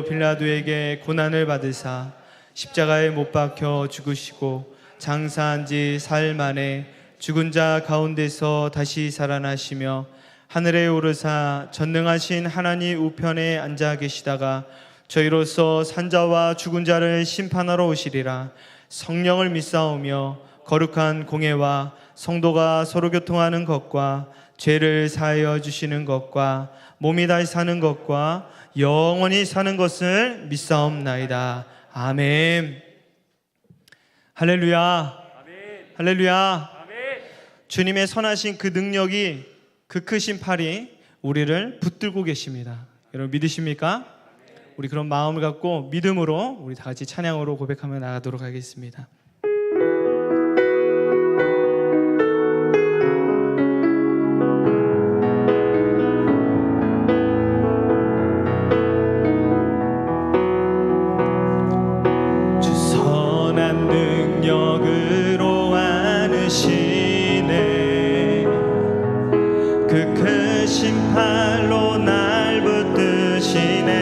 빌라도에게 고난을 받으사 십자가에 못 박혀 죽으시고 장사한 지 사흘 만에 죽은 자 가운데서 다시 살아나시며 하늘에 오르사 전능하신 하나님 우편에 앉아 계시다가 저희로서 산자와 죽은 자를 심판하러 오시리라. 성령을 믿사오며 거룩한 공회와 성도가 서로 교통하는 것과 죄를 사하여 주시는 것과 몸이 다시 사는 것과 영원히 사는 것을 믿사옵나이다. 아멘. 할렐루야. 아멘. 할렐루야. 아멘. 주님의 선하신 그 능력이, 그 크신 팔이 우리를 붙들고 계십니다. 여러분 믿으십니까? 우리 그런 마음을 갖고 믿음으로 우리 다 같이 찬양으로 고백하며 나가도록 하겠습니다. 능력으로 안으시네. 그 크신 팔로 날 붙드시네.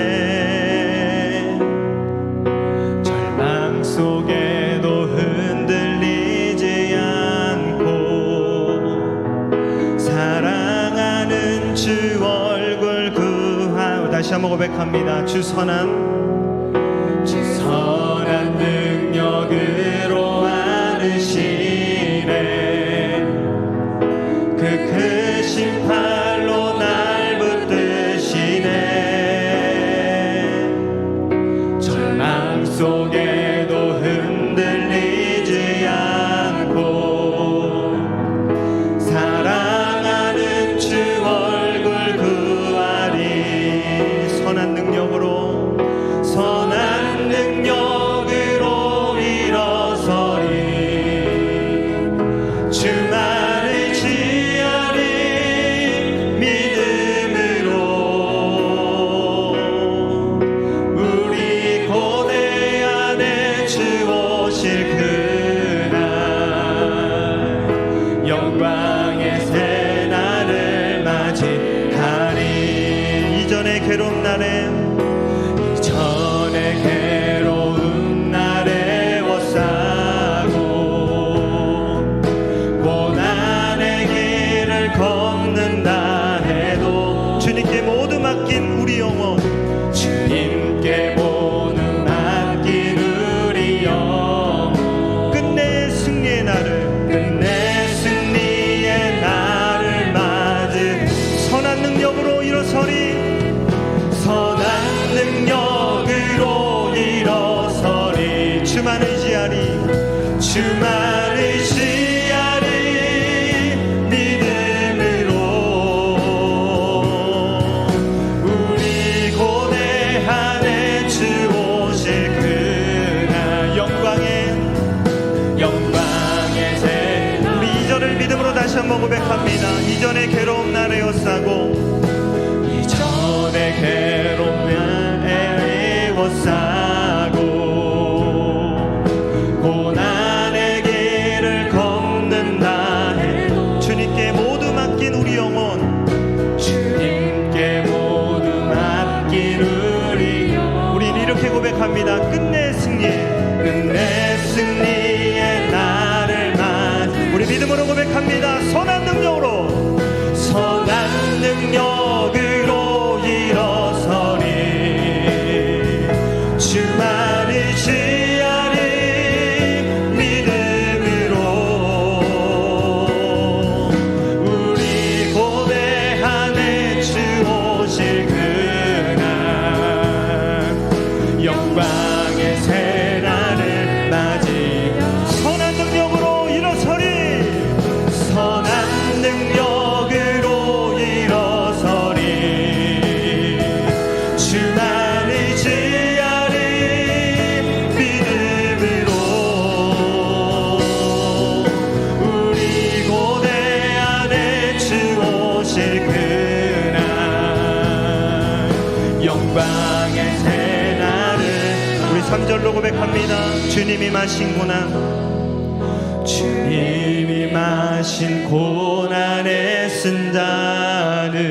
절망 속에도 흔들리지 않고 사랑하는 주 얼굴 구하오. 다시 한번 고백합니다. 주 선한 능력으로 안으시네. 그 크신 팔로 날 붙드시네. 절망 속에도 흔들리지 않고 사랑하는 주 얼굴 구하리. 선한 능력으로, 선한 능력으로 일어서리. 주만을 지으리. 믿음으로 우리 고대 안에 주 오실 그날 영광의 새날을 맞이하리. 이전의 괴로운 날에, 이전의 괴로운 날에 워싸고 고난의 길을 걷는다 해도 주님께 모두 맡긴 우리 영혼, 주님께 모두 맡긴 우리 영혼, 끝내 승리의 날을, 끝내 승리의 날을 맞은 선한 능력으로 일어서리. 선한 능력으로 일어서리. 주만 의지하리. 주만 의지하리. 믿음으로 우리 고대 안에 주 오실 그날 영광의 새. 우리 이전을 믿음으로 다시 한번 고백합니다. 이전의 괴로운 날에 옷싸고, 이전의 괴로운 날에 옷싸고 고난의 길을 걷는다 해도 주님께 모두 맡긴 우리 영혼, 주님께 모두 맡긴 우리 영혼. 우린 이렇게 고백합니다. 끝내 승리의 날을 맞. 우리 믿음으로 고백합니다. 선한 능력으로, 선한 능력으로 일어서리. 주만 의지하리. 믿음으로 우리 고대 안에 주 오실 그날 영광의 새날을 맞이. 선한 능력으로 일어서리. 선한 능력으로 일어서리. 주만 의지하리. 믿음으로 우리 고대 안에 주 오실 그날 영광의 새날을. 우리 3절로 고백합니다. 주님이 마신 고난, 주님이 마신 고난에 쓴 잔을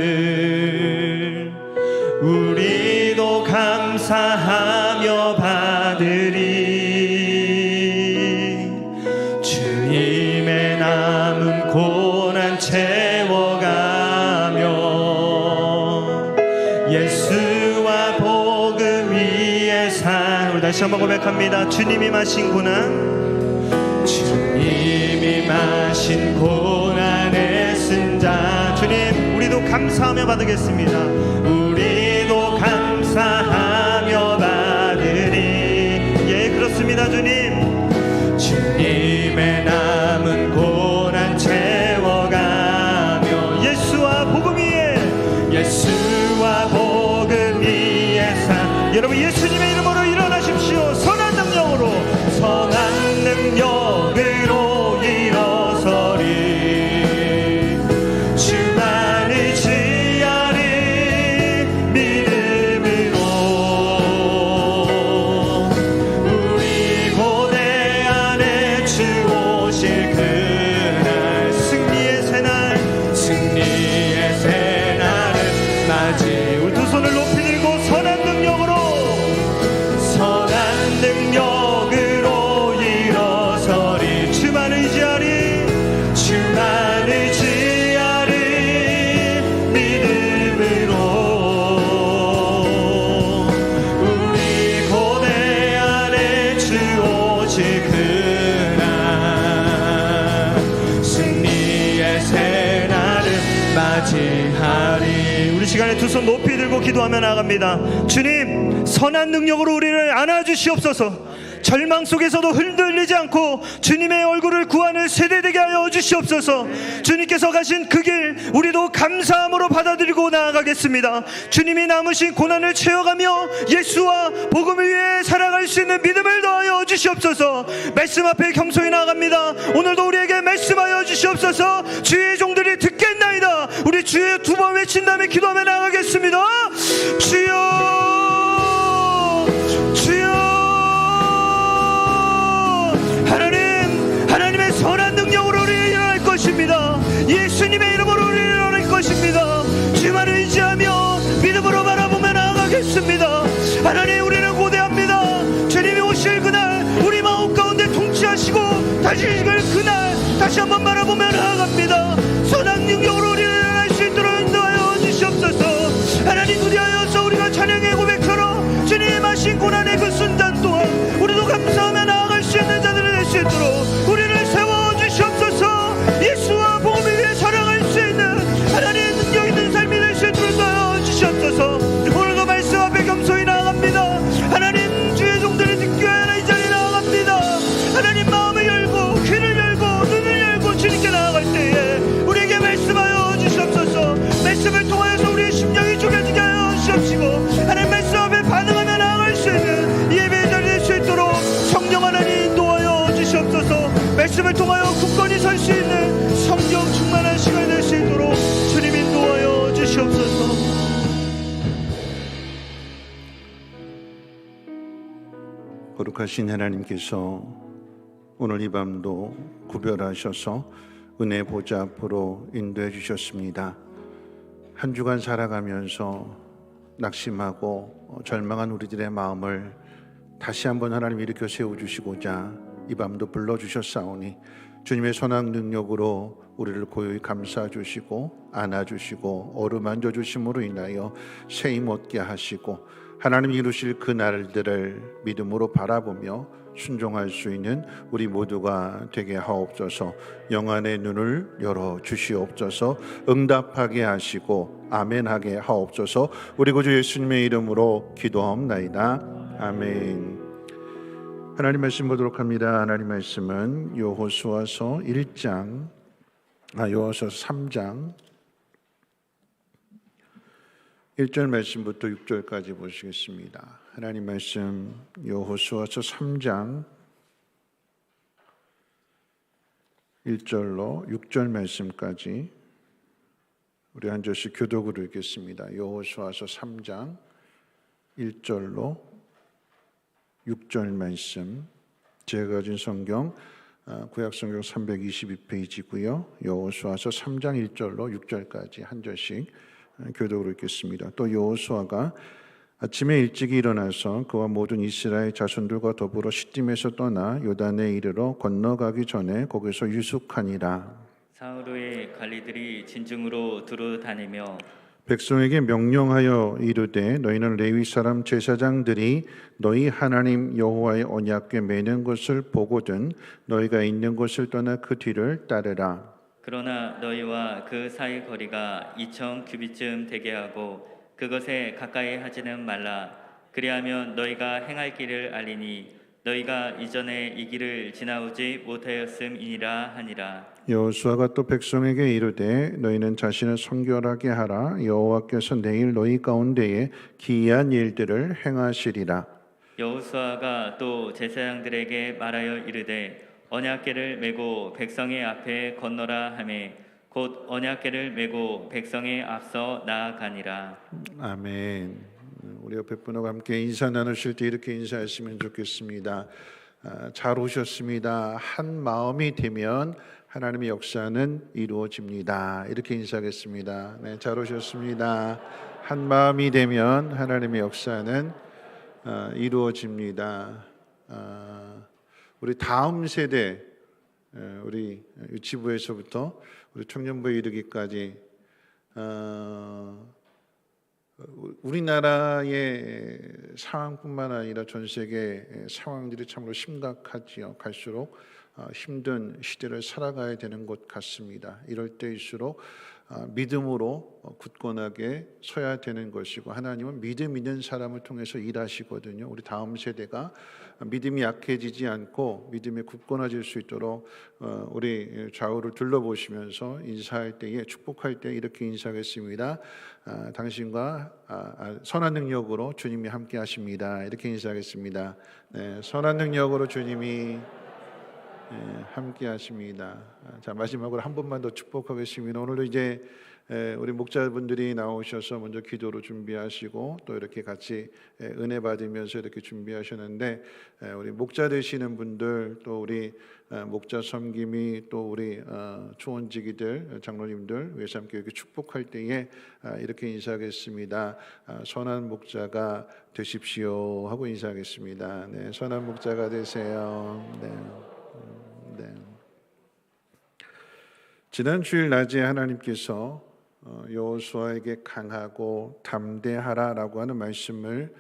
우리도 감사 감사하며 받으리. 주님의 남은 고난 채워가며 예수와 복음 위에 산. 우리 다시 한번 고백합니다. 주님이 마신 고난, 주님이 마신 고난에 쓴 자. 주님, 우리도 감사하며 받으겠습니다. 우리도 감사하며 받으리. 예, 그렇습니다. 주님, 주님의 남은 고난 채워가며 예수와 복음 위에, 예수와 복음 위에 산. 여러분, 예수님의 이름으로 일어나십시오. 선한 능력으로, 선한 능력으로 일어서리. 주만을 지하리 믿음으로. 우리 고대 안에 주 오실 그날, 승리의 새날, 승리의 새날을 맞이. 우리 두 손을 높이 들고 선한 능력으로, 선한 능력으로 일어서리. 주만 의지하리, 주만 의지하리 믿음으로. 우리 고대 안에 주 오실 그날, 승리의 새날을 맞이하리. 우리 시간에 두 손 높이 들고 기도하며 나갑니다. 주님, 선한 능력으로 우리를 안아주시옵소서. 절망 속에서도 흔들리지 않고 주님의 얼굴을 구하는 세대 되게 하여 주시옵소서. 주님께서 가신 그 길 우리도 감사함으로 받아들이고 나아가겠습니다. 주님이 남으신 고난을 채워가며 예수와 복음을 위해 살아갈 수 있는 믿음을 더하여 주시옵소서. 말씀 앞에 겸손히 나아갑니다. 오늘도 우리에게 말씀하여 주시옵소서. 주의 종들이 듣겠나이다. 우리 주의 두 번 외친 다음에 기도하며 나아가겠습니다. 주여, 주여. 하나님의 선한 능력으로 우리 일어날 것입니다. 예수님의 이름으로 우리 일어날 것입니다. 주만 의지하며 믿음으로 바라보며 나아가겠습니다. 하나님, 우리는 고대합니다. 주님이 오실 그날 우리 마음 가운데 통치하시고 다시 이걸 그날 다시 한번 바라보며 나아갑니다. 선한 능력으로 우리 일어날 수 있도록 인도하여 주시옵소서. 하나님, 그리하여서 우리가 찬양의 고백처럼 주님이 마신 고난의 그 순간 동안 우리도 감사하며 나아갈 수 있는 자들이 될 수 있도록 우리를 세워주시옵소서. 예수와 복음을 위해 살아갈 수 있는 하나님의 능력 있는 삶이 될 수 있도록 도와주시옵소서. 오늘도 말씀 앞에 겸손히 나아갑니다. 하나님, 주의 종들이 듣기 위하여 이 자리에 나아갑니다. 하나님, 마음을 열고 귀를 열고 눈을 열고 주님께 나아갈 때에 우리에게 말씀하여 주시옵소서. 말씀을 통하여서 우리의 심령이 쪼개지게 하여 주시옵시고 하나님 말씀 앞에 반응하며 나아갈 수 있는 예배의 자리 될 수 있도록 성령 하나님 인도하여 주시옵소서. 말씀을 통하여 굳건히 설 수 있는 성령 충만한 시간이 될 수 있도록 주님 인도하여 주시옵소서. 거룩하신 하나님께서 오늘 이 밤도 구별하셔서 은혜 보좌 앞으로 인도해 주셨습니다. 한 주간 살아가면서 낙심하고 절망한 우리들의 마음을 다시 한번 하나님 일으켜 세워주시고자 이 밤도 불러주셨사오니 주님의 선한 능력으로 우리를 고요히 감싸주시고 안아주시고 어루만져 주심으로 인하여 새힘 얻게 하시고 하나님 이루실 그 날들을 믿음으로 바라보며 순종할 수 있는 우리 모두가 되게 하옵소서. 영안의 눈을 열어 주시옵소서. 응답하게 하시고 아멘하게 하옵소서. 우리 구주 예수님의 이름으로 기도하옵나이다. 아멘. 하나님 말씀 보도록 합니다. 하나님 말씀은 여호수아서 3장 1절 말씀부터 6절까지 보시겠습니다. 하나님 말씀 여호수아서 3장 1절로 6절 말씀까지 우리 한 절씩 교독으로 읽겠습니다. 여호수아서 3장 1절로 6절 말씀, 제가 가진 성경 구약성경 322페이지고요. 여호수아서 3장 1절로 6절까지 한 절씩 교독으로 읽겠습니다. 또 여호수아가 아침에 일찍이 일어나서 그와 모든 이스라엘 자손들과 더불어 시딤에서 떠나 요단에 이르러 건너가기 전에 거기서 유숙하니라. 사흘 후에 관리들이 진중으로 두루 다니며 백성에게 명령하여 이르되 너희는 레위 사람 제사장들이 너희 하나님 여호와의 언약궤 매는 것을 보거든 너희가 있는 곳을 떠나 그 뒤를 따르라. 그러나 너희와 그 사이 거리가 2천 규빗쯤 되게 하고 그것에 가까이 하지는 말라. 그리하면 너희가 행할 길을 알리니 너희가 이전에 이 길을 지나오지 못하였음이니라 하니라. 여호수아가 또 백성에게 이르되 너희는 자신을 성결하게 하라. 여호와께서 내일 너희 가운데에 기이한 일들을 행하시리라. 여호수아가 또 제사장들에게 말하여 이르되 언약궤를 메고 백성의 앞에 건너라 하매 곧 언약궤를 메고 백성의 앞서 나아가니라. 아멘. 우리 옆에 분하고 함께 인사 나누실 때 이렇게 인사하시면 좋겠습니다. 잘 오셨습니다. 한 마음이 되면 하나님의 역사는 이루어집니다. 이렇게 인사하겠습니다. 네, 잘 오셨습니다. 한 마음이 되면 하나님의 역사는 이루어집니다. 우리 다음 세대, 우리 유치부에서부터 우리 청년부에 이르기까지 우리나라의 상황뿐만 아니라 전 세계 상황들이 참으로 심각하지요. 갈수록 힘든 시대를 살아가야 되는 것 같습니다. 이럴 때일수록 믿음으로 굳건하게 서야 되는 것이고 하나님은 믿음 있는 사람을 통해서 일하시거든요. 우리 다음 세대가 믿음이 약해지지 않고 믿음이 굳건해질 수 있도록 우리 좌우를 둘러보시면서 인사할 때에 축복할 때 이렇게 인사하겠습니다. 당신과 선한 능력으로 주님이 함께 하십니다. 이렇게 인사하겠습니다. 네, 선한 능력으로 주님이 함께 하십니다. 자, 마지막으로 한 번만 더 축복하겠습니다. 오늘도 이제 우리 목자분들이 나오셔서 먼저 기도로 준비하시고 또 이렇게 같이 은혜 받으면서 이렇게 준비하셨는데 우리 목자 되시는 분들 또 우리 목자 섬김이 또 우리 초원지기들 장로님들 위해서 함께 이렇게 축복할 때에 이렇게 인사하겠습니다. 선한 목자가 되십시오 하고 인사하겠습니다. 네, 선한 목자가 되세요. 네. 지난 주일 낮에 하나님께서 여호수아에게 강하고 담대하라라고 하는 말씀을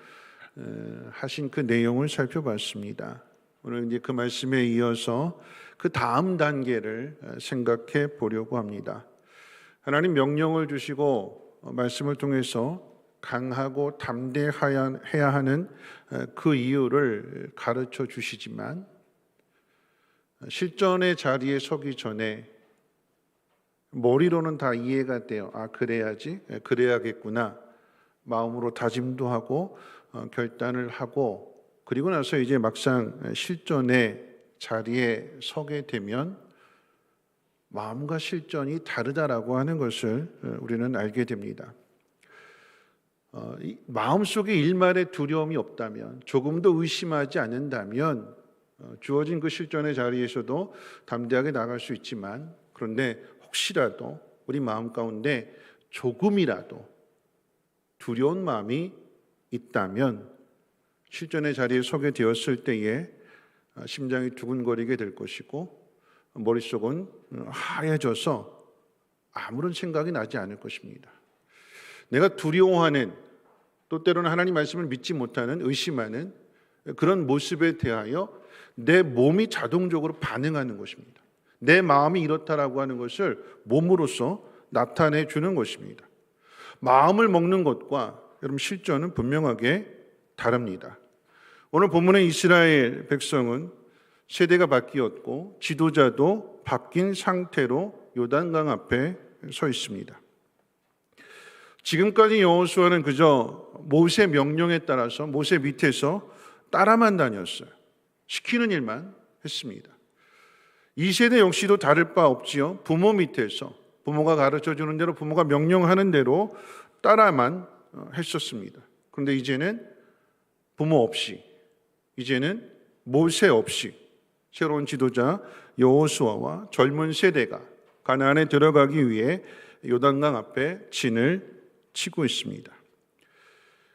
하신 그 내용을 살펴봤습니다. 오늘 이제 그 말씀에 이어서 그 다음 단계를 생각해 보려고 합니다. 하나님 명령을 주시고 말씀을 통해서 강하고 담대해야 하는 그 이유를 가르쳐 주시지만 실전의 자리에 서기 전에 머리로는 다 이해가 돼요. 그래야지, 그래야겠구나. 마음으로 다짐도 하고 결단을 하고 그리고 나서 이제 막상 실전의 자리에 서게 되면 마음과 실전이 다르다라고 하는 것을 우리는 알게 됩니다. 마음속에 일말의 두려움이 없다면, 조금 더 의심하지 않는다면 주어진 그 실전의 자리에서도 담대하게 나갈 수 있지만, 그런데 혹시라도 우리 마음 가운데 조금이라도 두려운 마음이 있다면 실전의 자리에 서게 되었을 때에 심장이 두근거리게 될 것이고 머릿속은 하얘져서 아무런 생각이 나지 않을 것입니다. 내가 두려워하는, 또 때로는 하나님 말씀을 믿지 못하는, 의심하는 그런 모습에 대하여 내 몸이 자동적으로 반응하는 것입니다. 내 마음이 이렇다라고 하는 것을 몸으로써 나타내 주는 것입니다. 마음을 먹는 것과 여러분 실전은 분명하게 다릅니다. 오늘 본문의 이스라엘 백성은 세대가 바뀌었고 지도자도 바뀐 상태로 요단강 앞에 서 있습니다. 지금까지 여호수아는 그저 모세 명령에 따라서 모세 밑에서 따라만 다녔어요. 시키는 일만 했습니다. 이 세대 역시도 다를 바 없지요. 부모 밑에서 부모가 가르쳐주는 대로, 부모가 명령하는 대로 따라만 했었습니다. 그런데 이제는 부모 없이, 이제는 모세 없이 새로운 지도자 여호수아와 젊은 세대가 가나안에 들어가기 위해 요단강 앞에 진을 치고 있습니다.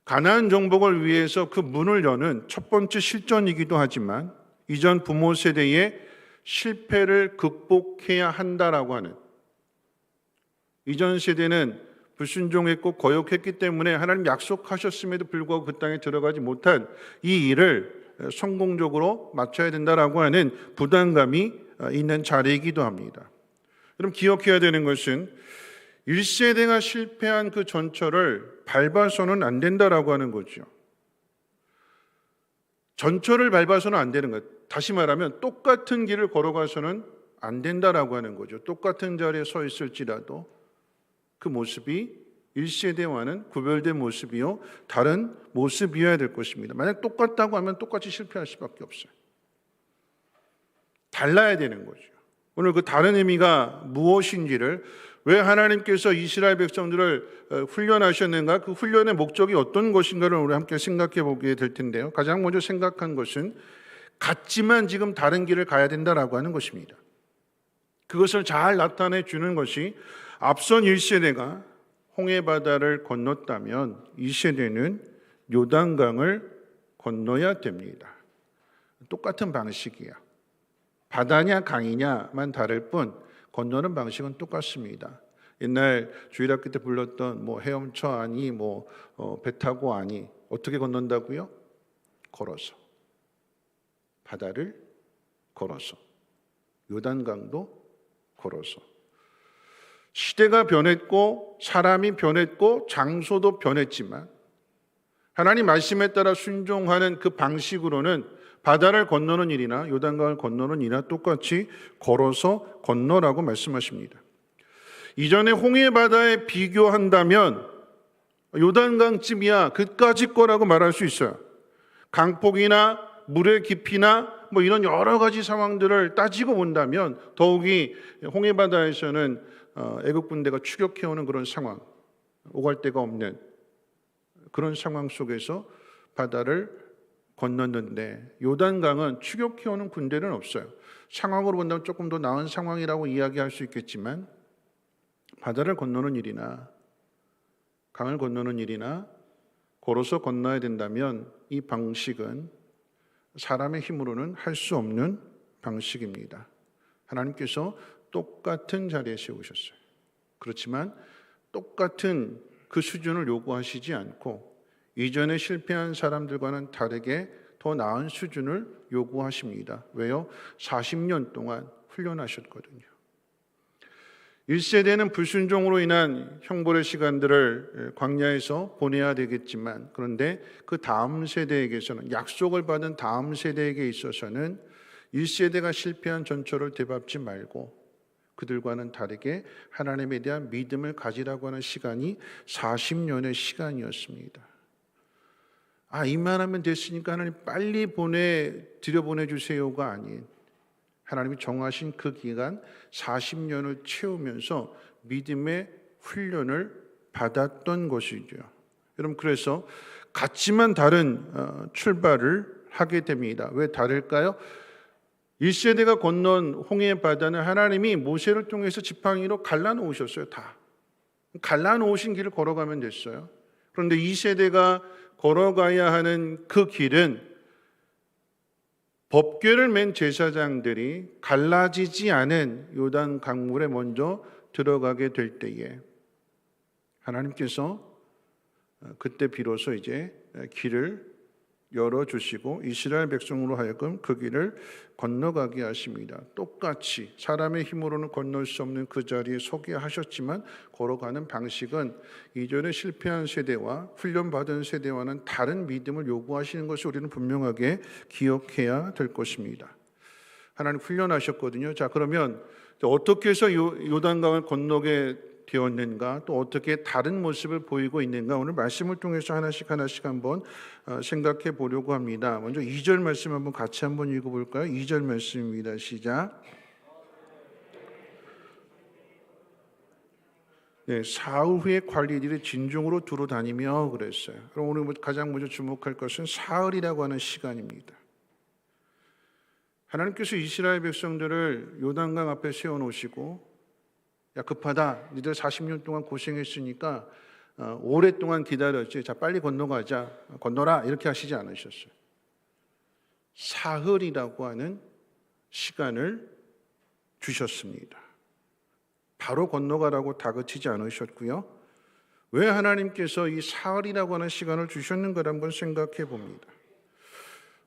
가나안 정복을 위해서 그 문을 여는 첫 번째 실전이기도 하지만 이전 부모 세대의 실패를 극복해야 한다라고 하는, 이전 세대는 불순종했고 거역했기 때문에 하나님 약속하셨음에도 불구하고 그 땅에 들어가지 못한 이 일을 성공적으로 마쳐야 된다라고 하는 부담감이 있는 자리이기도 합니다. 그럼 기억해야 되는 것은 1세대가 실패한 그 전철을 밟아서는 안 된다라고 하는 거죠. 전철을 밟아서는 안 되는 것. 다시 말하면 똑같은 길을 걸어가서는 안 된다라고 하는 거죠. 똑같은 자리에 서 있을지라도 그 모습이 1세대와는 구별된 모습이요, 다른 모습이어야 될 것입니다. 만약 똑같다고 하면 똑같이 실패할 수밖에 없어요. 달라야 되는 거죠. 오늘 그 다른 의미가 무엇인지를, 왜 하나님께서 이스라엘 백성들을 훈련하셨는가, 그 훈련의 목적이 어떤 것인가를 우리 함께 생각해 보게 될 텐데요. 가장 먼저 생각한 것은 같지만 지금 다른 길을 가야 된다라고 하는 것입니다. 그것을 잘 나타내 주는 것이 앞선 1세대가 홍해바다를 건넜다면 2세대는 요단강을 건너야 됩니다. 똑같은 방식이야. 바다냐 강이냐만 다를 뿐 건너는 방식은 똑같습니다. 옛날 주일학교 때 불렀던 뭐 헤엄쳐 아니 배 타고 아니, 어떻게 건넌다고요? 걸어서. 바다를 걸어서. 요단강도 걸어서. 시대가 변했고 사람이 변했고 장소도 변했지만 하나님 말씀에 따라 순종하는 그 방식으로는 바다를 건너는 일이나 요단강을 건너는 일이나 똑같이 걸어서 건너라고 말씀하십니다. 이전에 홍해바다에 비교한다면 요단강쯤이야 그까짓 거라고 말할 수 있어요. 강폭이나 물의 깊이나 이런 여러 가지 상황들을 따지고 본다면 더욱이 홍해바다에서는 애국 군대가 추격해오는 그런 상황, 오갈 데가 없는 그런 상황 속에서 바다를 건넜는데, 요단강은 추격해오는 군대는 없어요. 상황으로 본다면 조금 더 나은 상황이라고 이야기할 수 있겠지만 바다를 건너는 일이나 강을 건너는 일이나 걸어서 건너야 된다면 이 방식은 사람의 힘으로는 할 수 없는 방식입니다. 하나님께서 똑같은 자리에 세우셨어요. 그렇지만 똑같은 그 수준을 요구하시지 않고 이전에 실패한 사람들과는 다르게 더 나은 수준을 요구하십니다. 왜요? 40년 동안 훈련하셨거든요. 1세대는 불순종으로 인한 형벌의 시간들을 광야에서 보내야 되겠지만, 그런데 그 다음 세대에게서는, 약속을 받은 다음 세대에게 있어서는 1세대가 실패한 전철을 되밟지 말고 그들과는 다르게 하나님에 대한 믿음을 가지라고 하는 시간이 40년의 시간이었습니다. 이만하면 됐으니까 하나님 빨리 들여보내주세요가 아닌, 하나님이 정하신 그 기간 40년을 채우면서 믿음의 훈련을 받았던 것이죠. 여러분, 그래서 같지만 다른 출발을 하게 됩니다. 왜 다를까요? 1세대가 건넌 홍해 바다는 하나님이 모세를 통해서 지팡이로 갈라놓으셨어요. 다 갈라놓으신 길을 걸어가면 됐어요. 그런데 2세대가 걸어가야 하는 그 길은 법궤를 맨 제사장들이 갈라지지 않은 요단 강물에 먼저 들어가게 될 때에 하나님께서 그때 비로소 이제 길을 열어주시고 이스라엘 백성으로 하여금 그 길을 건너가게 하십니다. 똑같이 사람의 힘으로는 건널 수 없는 그 자리에 서게 하셨지만 걸어가는 방식은 이전에 실패한 세대와 훈련받은 세대와는 다른 믿음을 요구하시는 것을 우리는 분명하게 기억해야 될 것입니다. 하나님 훈련하셨거든요. 자, 그러면 어떻게 해서 요단강을 건너게 되었는가, 또 어떻게 다른 모습을 보이고 있는가, 오늘 말씀을 통해서 하나씩 한번 생각해 보려고 합니다. 먼저 2절 말씀 한번 같이 한번 읽어볼까요? 2절 말씀입니다. 시작. 네, 사흘 후에 관리들이 진중으로 두루 다니며 그랬어요. 그럼 오늘 가장 먼저 주목할 것은 사흘이라고 하는 시간입니다. 하나님께서 이스라엘 백성들을 요단강 앞에 세워놓으시고, 야, 급하다. 니들 40년 동안 고생했으니까 오랫동안 기다렸지. 자, 빨리 건너가자. 건너라. 이렇게 하시지 않으셨어요. 사흘이라고 하는 시간을 주셨습니다. 바로 건너가라고 다그치지 않으셨고요. 왜 하나님께서 이 사흘이라고 하는 시간을 주셨는가를 한번 생각해 봅니다.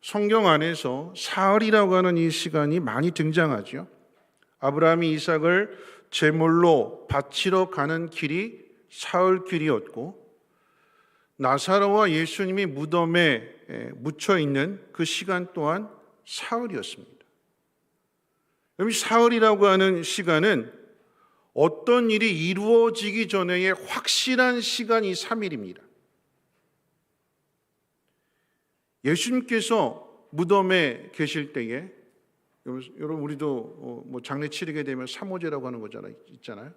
성경 안에서 사흘이라고 하는 이 시간이 많이 등장하죠. 아브라함이 이삭을 제물로 바치러 가는 길이 사흘 길이었고, 나사로와 예수님이 무덤에 묻혀 있는 그 시간 또한 사흘이었습니다. 여기 사흘이라고 하는 시간은 어떤 일이 이루어지기 전에의 확실한 시간이 3일입니다. 예수님께서 무덤에 계실 때에, 여러분 우리도 뭐 장례 치르게 되면 사모제라고 하는 거잖아요. 있잖아요.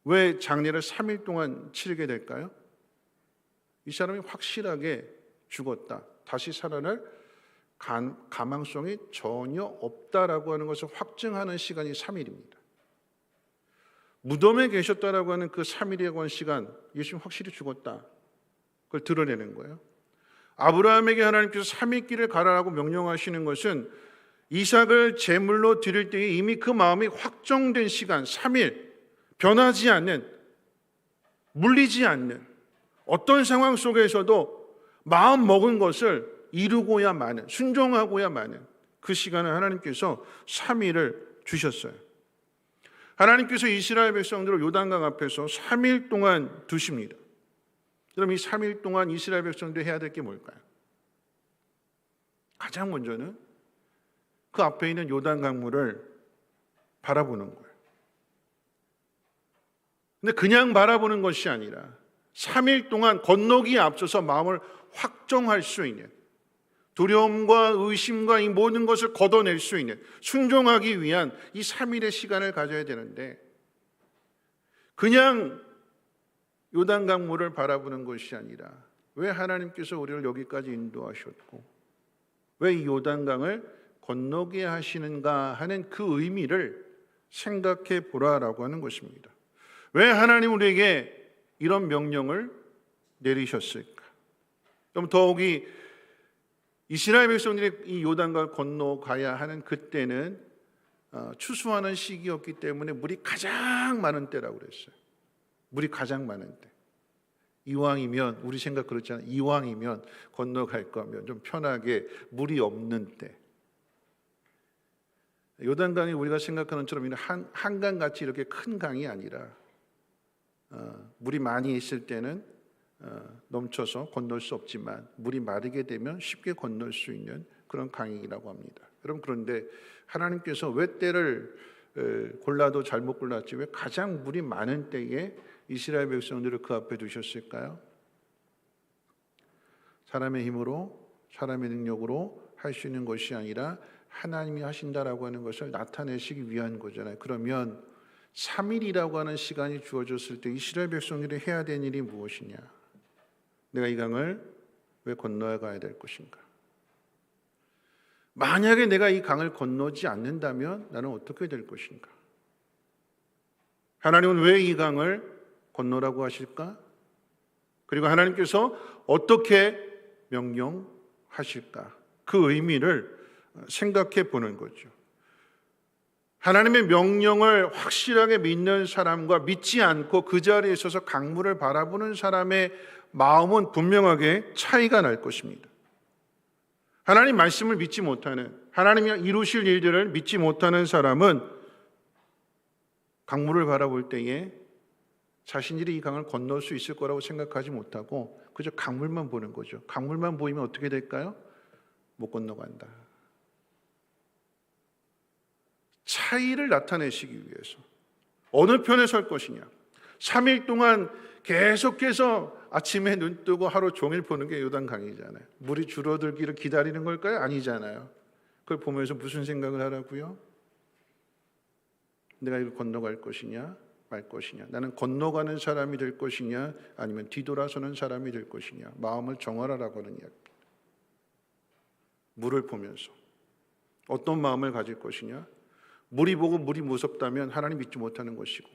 왜 장례를 3일 동안 치르게 될까요? 이 사람이 확실하게 죽었다, 다시 살아날 가망성이 전혀 없다라고 하는 것을 확증하는 시간이 3일입니다. 무덤에 계셨다라고 하는 그 3일이라고 하는 시간, 예수님 확실히 죽었다, 그걸 드러내는 거예요. 아브라함에게 하나님께서 3일 길을 가라라고 명령하시는 것은 이삭을 제물로 드릴 때에 이미 그 마음이 확정된 시간, 3일, 변하지 않는, 물리지 않는, 어떤 상황 속에서도 마음 먹은 것을 이루고야 마는, 순종하고야 마는 그 시간을 하나님께서 3일을 주셨어요. 하나님께서 이스라엘 백성들을 요단강 앞에서 3일 동안 두십니다. 그럼 이 3일 동안 이스라엘 백성들이 해야 될 게 뭘까요? 가장 먼저는 그 앞에 있는 요단강물을 바라보는 거예요. 근데 그냥 바라보는 것이 아니라 3일 동안 건너기에 앞서서 마음을 확정할 수 있는, 두려움과 의심과 이 모든 것을 걷어낼 수 있는, 순종하기 위한 이 3일의 시간을 가져야 되는데, 그냥 요단강물을 바라보는 것이 아니라 왜 하나님께서 우리를 여기까지 인도하셨고 왜 이 요단강을 건너게 하시는가 하는 그 의미를 생각해 보라라고 하는 것입니다. 왜 하나님 우리에게 이런 명령을 내리셨을까? 그럼 더욱이 이스라엘 백성들이 이 요단강을 건너가야 하는 그때는 추수하는 시기였기 때문에 물이 가장 많은 때라고 그랬어요. 물이 가장 많은 때. 이왕이면, 우리 생각 그렇잖아요. 이왕이면 건너갈 거면 좀 편하게 물이 없는 때. 요단강이 우리가 생각하는 것처럼 한강같이 이렇게 큰 강이 아니라 물이 많이 있을 때는 넘쳐서 건널 수 없지만 물이 마르게 되면 쉽게 건널 수 있는 그런 강이라고 합니다. 여러분, 그런데 하나님께서 왜 때를 골라도 잘못 골랐지 왜 가장 물이 많은 때에 이스라엘 백성들을 그 앞에 두셨을까요? 사람의 힘으로, 사람의 능력으로 할 수 있는 것이 아니라 하나님이 하신다라고 하는 것을 나타내시기 위한 거잖아요. 그러면 3일이라고 하는 시간이 주어졌을 때 이스라엘 백성들이 해야 되는 일이 무엇이냐? 내가 이 강을 왜 건너야 가야 될 것인가? 만약에 내가 이 강을 건너지 않는다면 나는 어떻게 될 것인가? 하나님은 왜 이 강을 건너라고 하실까? 그리고 하나님께서 어떻게 명령하실까? 그 의미를 생각해 보는 거죠. 하나님의 명령을 확실하게 믿는 사람과 믿지 않고 그 자리에 있어서 강물을 바라보는 사람의 마음은 분명하게 차이가 날 것입니다. 하나님 말씀을 믿지 못하는, 하나님이 이루실 일들을 믿지 못하는 사람은 강물을 바라볼 때에 자신들이 이 강을 건널 수 있을 거라고 생각하지 못하고 그저 강물만 보는 거죠. 강물만 보이면 어떻게 될까요? 못 건너간다. 차이를 나타내시기 위해서 어느 편에 설 것이냐. 3일 동안 계속해서 아침에 눈 뜨고 하루 종일 보는 게 요단강이잖아요. 물이 줄어들기를 기다리는 걸까요? 아니잖아요. 그걸 보면서 무슨 생각을 하라고요? 내가 이걸 건너갈 것이냐 말 것이냐, 나는 건너가는 사람이 될 것이냐 아니면 뒤돌아서는 사람이 될 것이냐, 마음을 정하라라고 하는 이야기입니다. 물을 보면서 어떤 마음을 가질 것이냐. 물이 보고 물이 무섭다면 하나님 믿지 못하는 것이고,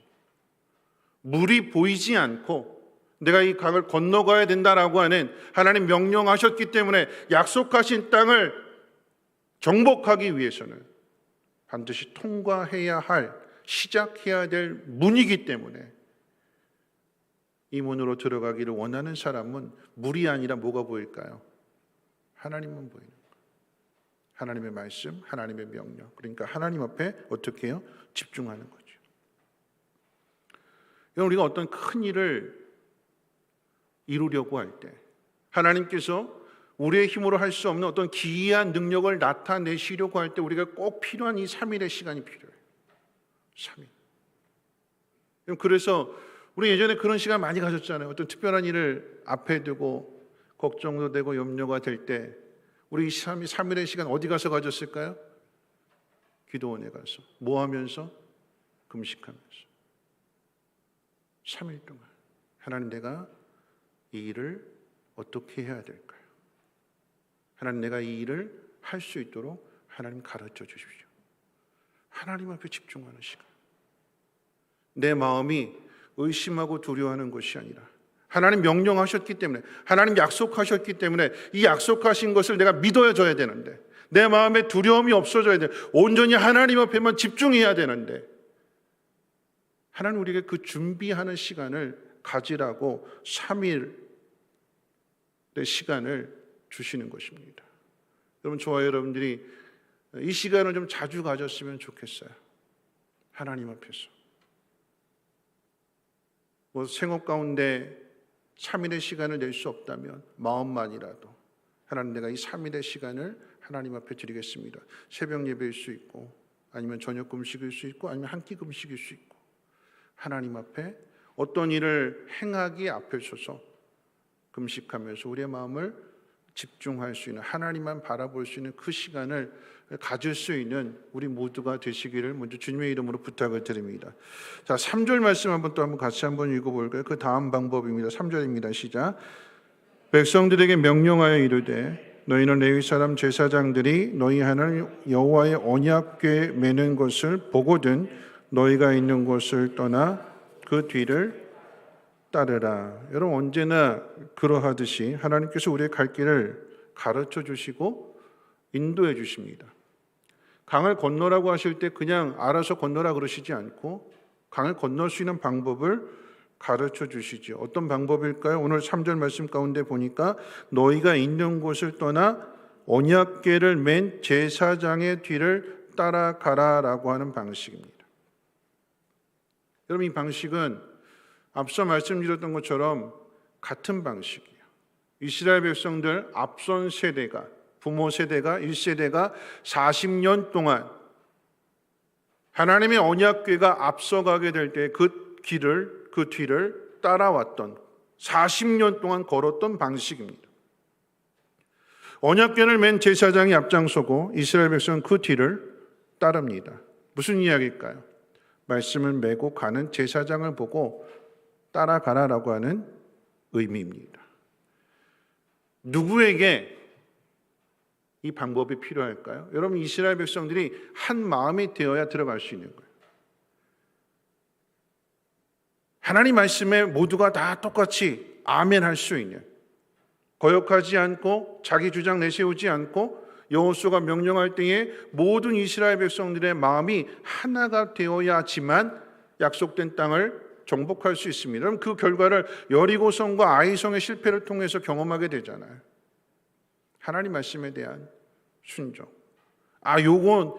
물이 보이지 않고 내가 이 강을 건너가야 된다라고 하는 하나님 명령하셨기 때문에 약속하신 땅을 정복하기 위해서는 반드시 통과해야 할, 시작해야 될 문이기 때문에 이 문으로 들어가기를 원하는 사람은 물이 아니라 뭐가 보일까요? 하나님만 보이는 거예요. 하나님의 말씀, 하나님의 명령. 그러니까 하나님 앞에 어떻게 해요? 집중하는 거죠. 우리가 어떤 큰 일을 이루려고 할 때 하나님께서 우리의 힘으로 할 수 없는 어떤 기이한 능력을 나타내시려고 할 때 우리가 꼭 필요한 이 3일의 시간이 필요해요. 3일. 그래서 우리 예전에 그런 시간 많이 가졌잖아요. 어떤 특별한 일을 앞에 두고 걱정도 되고 염려가 될 때 우리 3일의 시간 어디 가서 가졌을까요? 기도원에 가서. 뭐 하면서? 금식하면서. 3일 동안 하나님, 내가 이 일을 어떻게 해야 될까요? 하나님, 내가 이 일을 할 수 있도록 하나님 가르쳐 주십시오. 하나님 앞에 집중하는 시간. 내 마음이 의심하고 두려워하는 것이 아니라 하나님 명령하셨기 때문에, 하나님 약속하셨기 때문에 이 약속하신 것을 내가 믿어줘야 되는데, 내 마음에 두려움이 없어져야 돼. 온전히 하나님 앞에만 집중해야 되는데, 하나님 우리에게 그 준비하는 시간을 가지라고 3일의 시간을 주시는 것입니다. 여러분, 저와 여러분들이 이 시간을 좀 자주 가졌으면 좋겠어요. 하나님 앞에서. 생업 가운데 3일의 시간을 낼 수 없다면 마음만이라도 하나님, 내가 이 3일의 시간을 하나님 앞에 드리겠습니다. 새벽 예배일 수 있고, 아니면 저녁 금식일 수 있고, 아니면 한 끼 금식일 수 있고, 하나님 앞에 어떤 일을 행하기 앞에 서서 금식하면서 우리의 마음을 집중할 수 있는, 하나님만 바라볼 수 있는 그 시간을 가질 수 있는 우리 모두가 되시기를 먼저 주님의 이름으로 부탁을 드립니다. 자, 3절 말씀 한번 같이 한번 읽어볼까요? 그 다음 방법입니다. 3절입니다. 시작. 백성들에게 명령하여 이르되 너희는 레위 사람 제사장들이 너희 하나님 여호와의 언약궤에 매는 것을 보거든 너희가 있는 곳을 떠나 그 뒤를 따르라. 여러분, 언제나 그러하듯이 하나님께서 우리의 갈 길을 가르쳐 주시고 인도해 주십니다. 강을 건너라고 하실 때 그냥 알아서 건너라 그러시지 않고 강을 건널 수 있는 방법을 가르쳐 주시죠. 어떤 방법일까요? 오늘 3절 말씀 가운데 보니까 너희가 있는 곳을 떠나 언약궤를 맨 제사장의 뒤를 따라가라라고 하는 방식입니다. 여러분, 이 방식은 앞서 말씀드렸던 것처럼 같은 방식이에요. 이스라엘 백성들 앞선 세대가, 부모 세대가, 1세대가 40년 동안 하나님의 언약궤가 앞서가게 될 때 그 뒤를 따라왔던, 40년 동안 걸었던 방식입니다. 언약궤를 맨 제사장이 앞장서고 이스라엘 백성은 그 뒤를 따릅니다. 무슨 이야기일까요? 말씀을 메고 가는 제사장을 보고 따라가라라고 하는 의미입니다. 누구에게 이 방법이 필요할까요? 여러분, 이스라엘 백성들이 한 마음이 되어야 들어갈 수 있는 거예요. 하나님 말씀에 모두가 다 똑같이 아멘 할 수 있는, 거역하지 않고 자기 주장 내세우지 않고 여호수아가 명령할 때에 모든 이스라엘 백성들의 마음이 하나가 되어야지만 약속된 땅을 정복할 수 있습니다. 그럼 그 결과를 여리고성과 아이성의 실패를 통해서 경험하게 되잖아요. 하나님 말씀에 대한 순종. 요건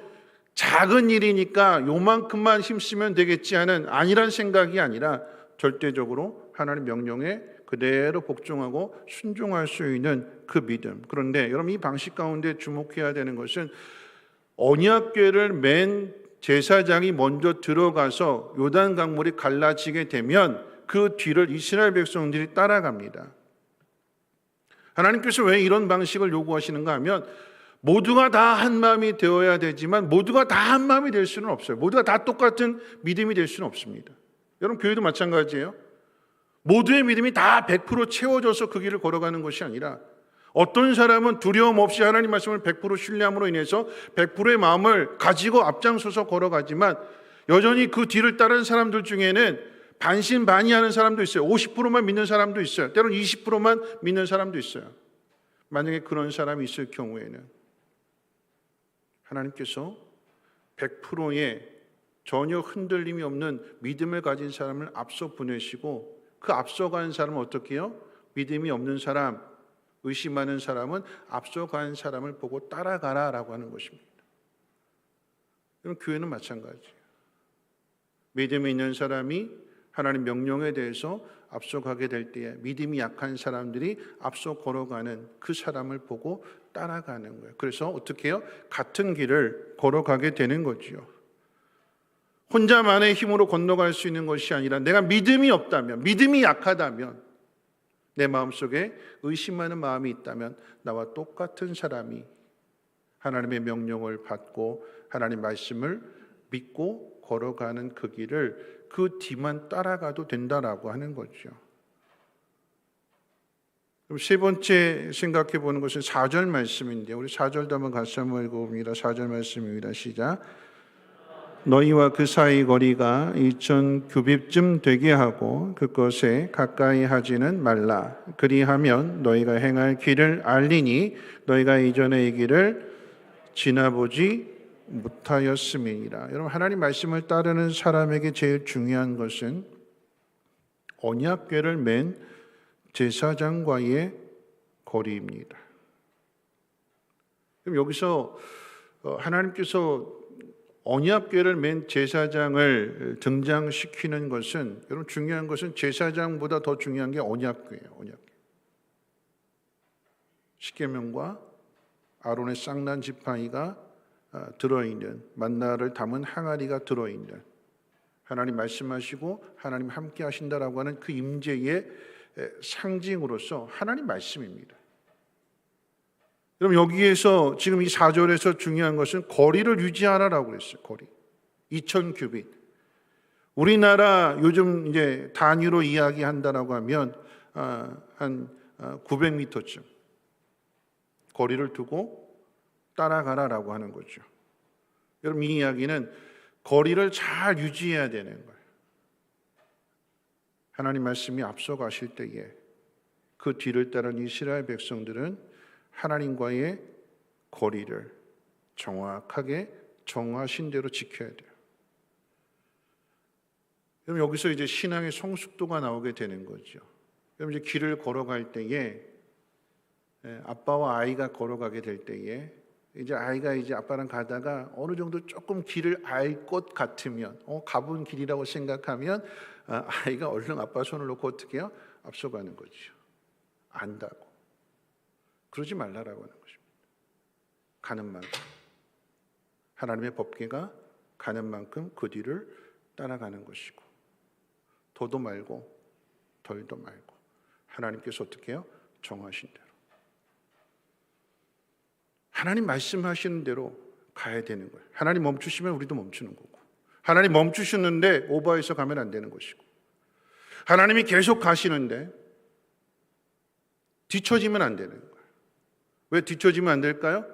작은 일이니까 요만큼만 힘쓰면 되겠지 하는 아니란 생각이 아니라 절대적으로 하나님 명령에 그대로 복종하고 순종할 수 있는 그 믿음. 그런데 여러분, 이 방식 가운데 주목해야 되는 것은 언약궤를 맨 제사장이 먼저 들어가서 요단 강물이 갈라지게 되면 그 뒤를 이스라엘 백성들이 따라갑니다. 하나님께서 왜 이런 방식을 요구하시는가 하면 모두가 다 한 마음이 되어야 되지만 모두가 다 한 마음이 될 수는 없어요. 모두가 다 똑같은 믿음이 될 수는 없습니다. 여러분, 교회도 마찬가지예요. 모두의 믿음이 다 100% 채워져서 그 길을 걸어가는 것이 아니라 어떤 사람은 두려움 없이 하나님 말씀을 100% 신뢰함으로 인해서 100%의 마음을 가지고 앞장서서 걸어가지만 여전히 그 뒤를 따르는 사람들 중에는 반신반의하는 사람도 있어요. 50%만 믿는 사람도 있어요. 때로는 20%만 믿는 사람도 있어요. 만약에 그런 사람이 있을 경우에는 하나님께서 100%의 전혀 흔들림이 없는 믿음을 가진 사람을 앞서 보내시고 그 앞서간 사람은 어떻게 해요? 믿음이 없는 사람, 의심하는 사람은 앞서간 사람을 보고 따라가라라고 하는 것입니다. 그럼 교회는 마찬가지예요. 믿음이 있는 사람이 하나님 명령에 대해서 앞서가게 될 때에 믿음이 약한 사람들이 앞서 걸어가는 그 사람을 보고 따라가는 거예요. 그래서 어떻게 해요? 같은 길을 걸어가게 되는 거지요. 혼자만의 힘으로 건너갈 수 있는 것이 아니라 내가 믿음이 없다면, 믿음이 약하다면, 내 마음속에 의심하는 마음이 있다면 나와 똑같은 사람이 하나님의 명령을 받고 하나님 말씀을 믿고 걸어가는 그 길을 그 뒤만 따라가도 된다라고 하는 거죠. 그럼 세 번째 생각해 보는 것은 4절 말씀인데 우리 4절도 한번 같이 한번 읽어봅니다. 4절 말씀입니다. 시작. 너희와 그 사이 거리가 2000규빗쯤 되게 하고 그것에 가까이 하지는 말라. 그리하면 너희가 행할 길을 알리니 너희가 이전의 이 길을 지나보지 못하였음이니라. 여러분, 하나님 말씀을 따르는 사람에게 제일 중요한 것은 언약궤를 맨 제사장과의 거리입니다. 그럼 여기서 하나님께서 언약궤를 맨 제사장을 등장시키는 것은, 여러분, 중요한 것은 제사장보다 더 중요한 게 언약궤예요. 언약궤. 십계명과 아론의 쌍난 지팡이가 들어있는, 만나를 담은 항아리가 들어있는, 하나님 말씀하시고 하나님 함께 하신다라고 하는 그 임재의 상징으로서 하나님 말씀입니다. 여러분, 여기에서 지금 이 4절에서 중요한 것은 거리를 유지하라라고 그랬어요. 거리 2000규빗. 우리나라 요즘 이제 단위로 이야기한다라고 하면 한 900m쯤 거리를 두고 따라가라라고 하는 거죠. 여러분, 이 이야기는 거리를 잘 유지해야 되는 거예요. 하나님 말씀이 앞서가실 때에 그 뒤를 따른 이스라엘 백성들은 하나님과의 거리를 정확하게 정하신 대로 지켜야 돼요. 그럼 여기서 이제 신앙의 성숙도가 나오게 되는 거죠. 그럼 이제 길을 걸어갈 때에 아빠와 아이가 걸어가게 될 때에 이제 아이가 이제 아빠랑 가다가 어느 정도 조금 길을 알 것 같으면 가본 길이라고 생각하면 아이가 얼른 아빠 손을 놓고 어떻게 해요? 앞서가는 거죠. 안다고. 그러지 말라라고 하는 것입니다. 가는 만큼 하나님의 법궤가 가는 만큼 그 뒤를 따라가는 것이고 더도 말고 덜도 말고 하나님께서 어떻게 해요? 정하신 대로 하나님 말씀하시는 대로 가야 되는 거예요. 하나님 멈추시면 우리도 멈추는 거고 하나님 멈추셨는데 오버해서 가면 안 되는 것이고 하나님이 계속 가시는데 뒤처지면 안 되는 거예요. 왜 뒤처지면 안 될까요?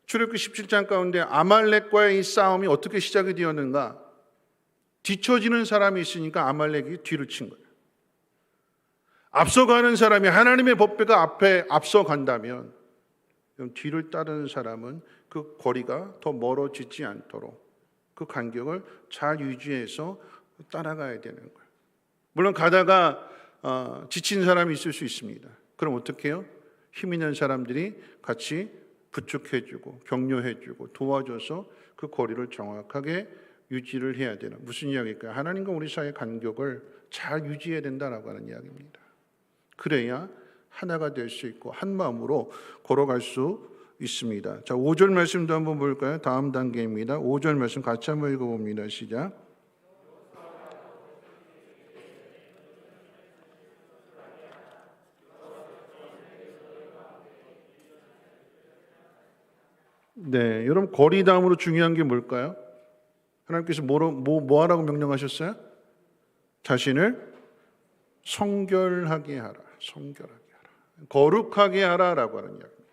출애굽기 17장 가운데 아말렉과의 이 싸움이 어떻게 시작이 되었는가? 뒤처지는 사람이 있으니까 아말렉이 뒤를 친 거예요. 앞서가는 사람이 하나님의 법궤가 앞에 앞서간다면 뒤를 따르는 사람은 그 거리가 더 멀어지지 않도록 그 간격을 잘 유지해서 따라가야 되는 거예요. 물론 가다가 지친 사람이 있을 수 있습니다. 그럼 어떻게 해요? 힘 있는 사람들이 같이 부축해주고 격려해주고 도와줘서 그 거리를 정확하게 유지를 해야 되는, 무슨 이야기일까요? 하나님과 우리 사이의 간격을 잘 유지해야 된다라고 하는 이야기입니다. 그래야 하나가 될 수 있고 한 마음으로 걸어갈 수 있습니다. 자, 5절 말씀도 한번 볼까요? 다음 단계입니다. 5절 말씀 같이 한번 읽어봅니다. 시작. 네, 여러분, 거리 다음으로 중요한 게 뭘까요? 하나님께서 뭐 하라고 명령하셨어요? 자신을 성결하게 하라. 성결하게 하라. 거룩하게 하라라고 하는 이야기입니다.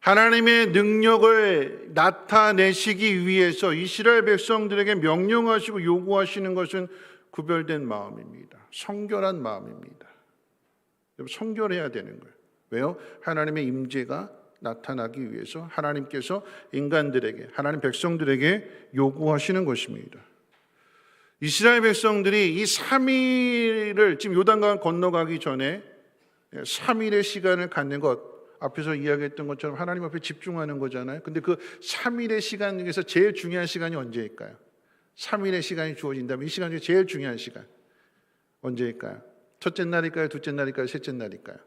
하나님의 능력을 나타내시기 위해서 이스라엘 백성들에게 명령하시고 요구하시는 것은 구별된 마음입니다. 성결한 마음입니다. 성결해야 되는 거예요. 왜요? 하나님의 임재가 나타나기 위해서 하나님께서 인간들에게, 하나님 백성들에게 요구하시는 것입니다. 이스라엘 백성들이 이 3일을 지금 요단강 건너가기 전에 3일의 시간을 갖는 것, 앞에서 이야기했던 것처럼 하나님 앞에 집중하는 거잖아요. 근데 그 3일의 시간 중에서 제일 중요한 시간이 언제일까요? 3일의 시간이 주어진다면 이 시간 중에 제일 중요한 시간 언제일까요? 첫째 날일까요? 둘째 날일까요? 셋째 날일까요?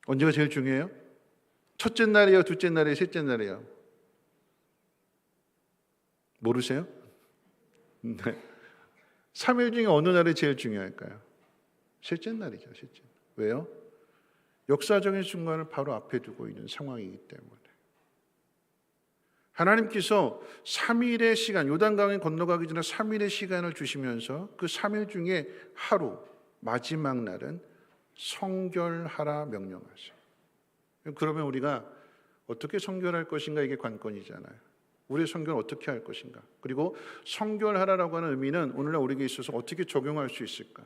언제가 제일 중요해요? 첫째 날이에요? 둘째 날이에요? 셋째 날이에요? 모르세요? 네. 3일 중에 어느 날이 제일 중요할까요? 셋째 날이죠. 셋째 날. 왜요? 역사적인 순간을 바로 앞에 두고 있는 상황이기 때문에. 하나님께서 3일의 시간, 요단강에 건너가기 전에 3일의 시간을 주시면서 그 3일 중에 하루, 마지막 날은 성결하라 명령하세요. 그러면 우리가 어떻게 성결할 것인가, 이게 관건이잖아요. 우리의 성결을 어떻게 할 것인가, 그리고 성결하라라고 하는 의미는 오늘날 우리에게 있어서 어떻게 적용할 수 있을까?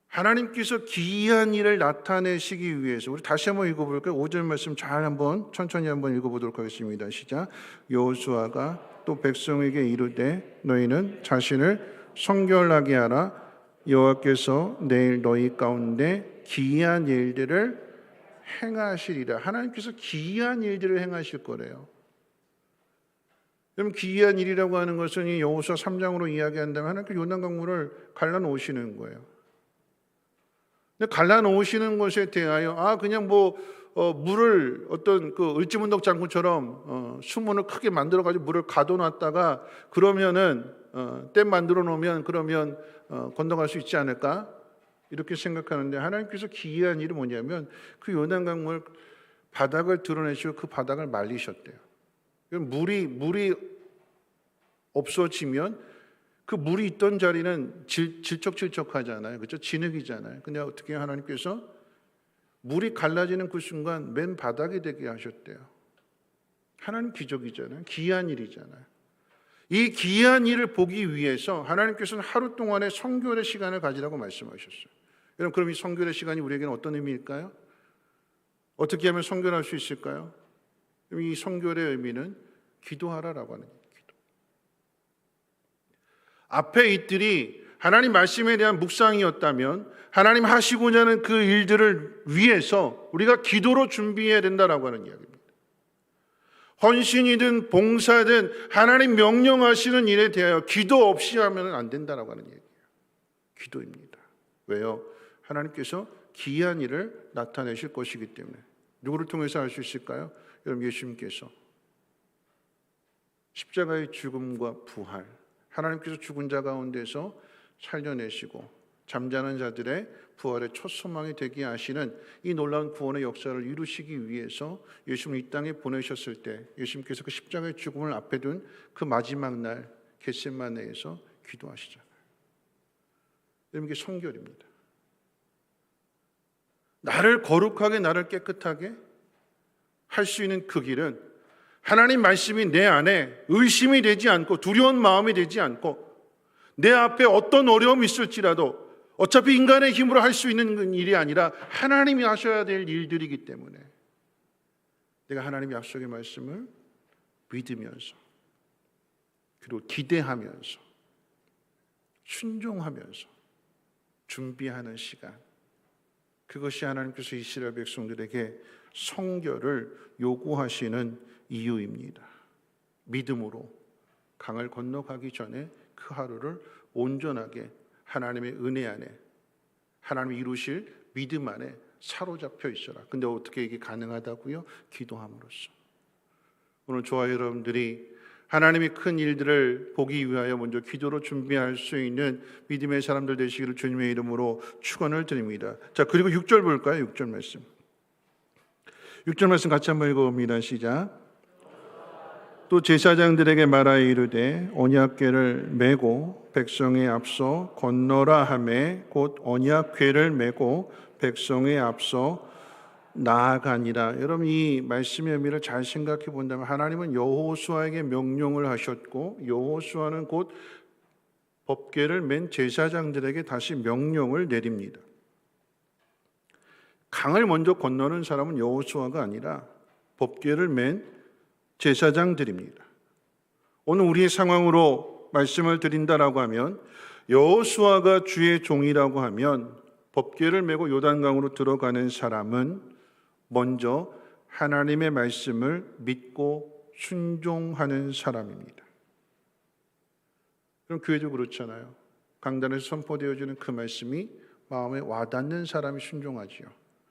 하나님께서 기이한 일을 나타내시기 위해서, 우리 다시 한번 읽어볼까요? 5절 말씀 잘 한번 천천히 한번 읽어보도록 하겠습니다. 시작. 여호수아가 또 백성에게 이르되 너희는 자신을 성결하게 하라. 여호와께서 내일 너희 가운데 기이한 일들을 행하시리라. 하나님께서 기이한 일들을 행하실 거래요. 그럼 기이한 일이라고 하는 것은 이 여호수아 3장으로 이야기한다면 하나님께서 요단강물을 갈라놓으시는 거예요. 근데 갈라놓으시는 것에 대하여 그냥 물을 어떤 그 을지문덕 장군처럼 수문을 크게 만들어 가지고 물을 가둬놨다가 그러면은 댐 만들어 놓으면 그러면 건너갈 수 있지 않을까 이렇게 생각하는데, 하나님께서 기이한 일이 뭐냐면 그 요단강물 바닥을 드러내시고 그 바닥을 말리셨대요. 물이 없어지면 그 물이 있던 자리는 질척질척하잖아요. 그렇죠? 진흙이잖아요. 근데 어떻게 하나님께서 물이 갈라지는 그 순간 맨 바닥이 되게 하셨대요. 하나님 기적이잖아요. 기이한 일이잖아요. 이 기이한 일을 보기 위해서 하나님께서는 하루 동안의 성결의 시간을 가지라고 말씀하셨어요. 여러분, 그럼 이 성결의 시간이 우리에게는 어떤 의미일까요? 어떻게 하면 성결할 수 있을까요? 이 성결의 의미는 기도하라라고 하는 거예요. 기도. 앞에 이들이 하나님 말씀에 대한 묵상이었다면 하나님 하시고자 하는 그 일들을 위해서 우리가 기도로 준비해야 된다라고 하는 이야기입니다. 헌신이든 봉사든 하나님 명령하시는 일에 대하여 기도 없이 하면 안 된다라고 하는 얘기예요. 기도입니다. 왜요? 하나님께서 기이한 일을 나타내실 것이기 때문에. 누구를 통해서 할 수 있을까요? 여러분, 예수님께서 십자가의 죽음과 부활, 하나님께서 죽은 자 가운데서 살려내시고 잠자는 자들의 부활의 첫 소망이 되게 하시는 이 놀라운 구원의 역사를 이루시기 위해서 예수님을 이 땅에 보내셨을 때 예수님께서 그 십자가의 죽음을 앞에 둔 그 마지막 날 겟세마네에서 기도하시잖아요. 여러분, 이게 성결입니다. 나를 거룩하게, 나를 깨끗하게 할 수 있는 그 길은 하나님 말씀이 내 안에 의심이 되지 않고 두려운 마음이 되지 않고 내 앞에 어떤 어려움이 있을지라도 어차피 인간의 힘으로 할 수 있는 일이 아니라 하나님이 하셔야 될 일들이기 때문에 내가 하나님의 약속의 말씀을 믿으면서 그리고 기대하면서 순종하면서 준비하는 시간, 그것이 하나님께서 이스라엘 백성들에게 성결을 요구하시는 이유입니다. 믿음으로 강을 건너가기 전에 그 하루를 온전하게 하나님의 은혜 안에, 하나님이 이루실 믿음 안에 사로잡혀 있어라. 근데 어떻게 이게 가능하다고요? 기도함으로써. 오늘 저와 여러분들이 하나님의 큰 일들을 보기 위하여 먼저 기도로 준비할 수 있는 믿음의 사람들 되시기를 주님의 이름으로 축원을 드립니다. 자, 그리고 6절 볼까요? 6절 말씀. 6절 말씀 같이 한번 읽어봅니다. 시작. 또 제사장들에게 말하여 이르되 언약궤를 메고 백성의 앞서 건너라 하매 곧 언약궤를 메고 백성의 앞서 나아가니라. 여러분 이 말씀의 의미를 잘 생각해 본다면 하나님은 여호수아에게 명령을 하셨고 여호수아는 곧 법궤를 맨 제사장들에게 다시 명령을 내립니다. 강을 먼저 건너는 사람은 여호수아가 아니라 법궤를 맨 제사장들입니다. 오늘 우리의 상황으로 말씀을 드린다라고 하면 여호수아가 주의 종이라고 하면 법궤를 메고 요단강으로 들어가는 사람은 먼저 하나님의 말씀을 믿고 순종하는 사람입니다. 그럼 교회도 그렇잖아요. 강단에서 선포되어지는 그 말씀이 마음에 와닿는 사람이 순종하지요.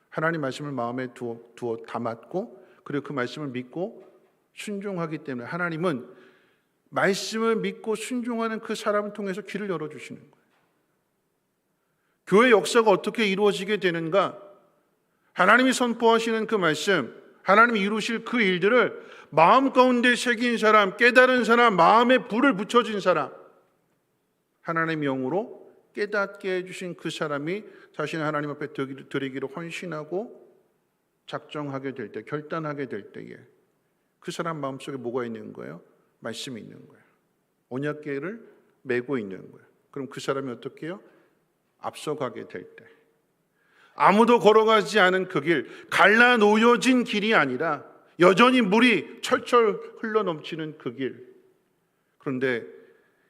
하나님 말씀을 마음에 두어 담았고 그리고 그 말씀을 믿고 순종하기 때문에 하나님은 말씀을 믿고 순종하는 그 사람을 통해서 길을 열어주시는 거예요. 교회 역사가 어떻게 이루어지게 되는가? 하나님이 선포하시는 그 말씀, 하나님이 이루실 그 일들을 마음 가운데 새긴 사람, 깨달은 사람, 마음에 불을 붙여진 사람, 하나님의 영으로 깨닫게 해주신 그 사람이 자신을 하나님 앞에 드리기로 헌신하고 작정하게 될 때, 결단하게 될 때에 그 사람 마음속에 뭐가 있는 거예요? 말씀이 있는 거예요. 언약궤를 메고 있는 거예요. 그럼 그 사람이 어떻게 해요? 앞서가게 될 때, 아무도 걸어가지 않은 그 길, 갈라 놓여진 길이 아니라 여전히 물이 철철 흘러넘치는 그 길. 그런데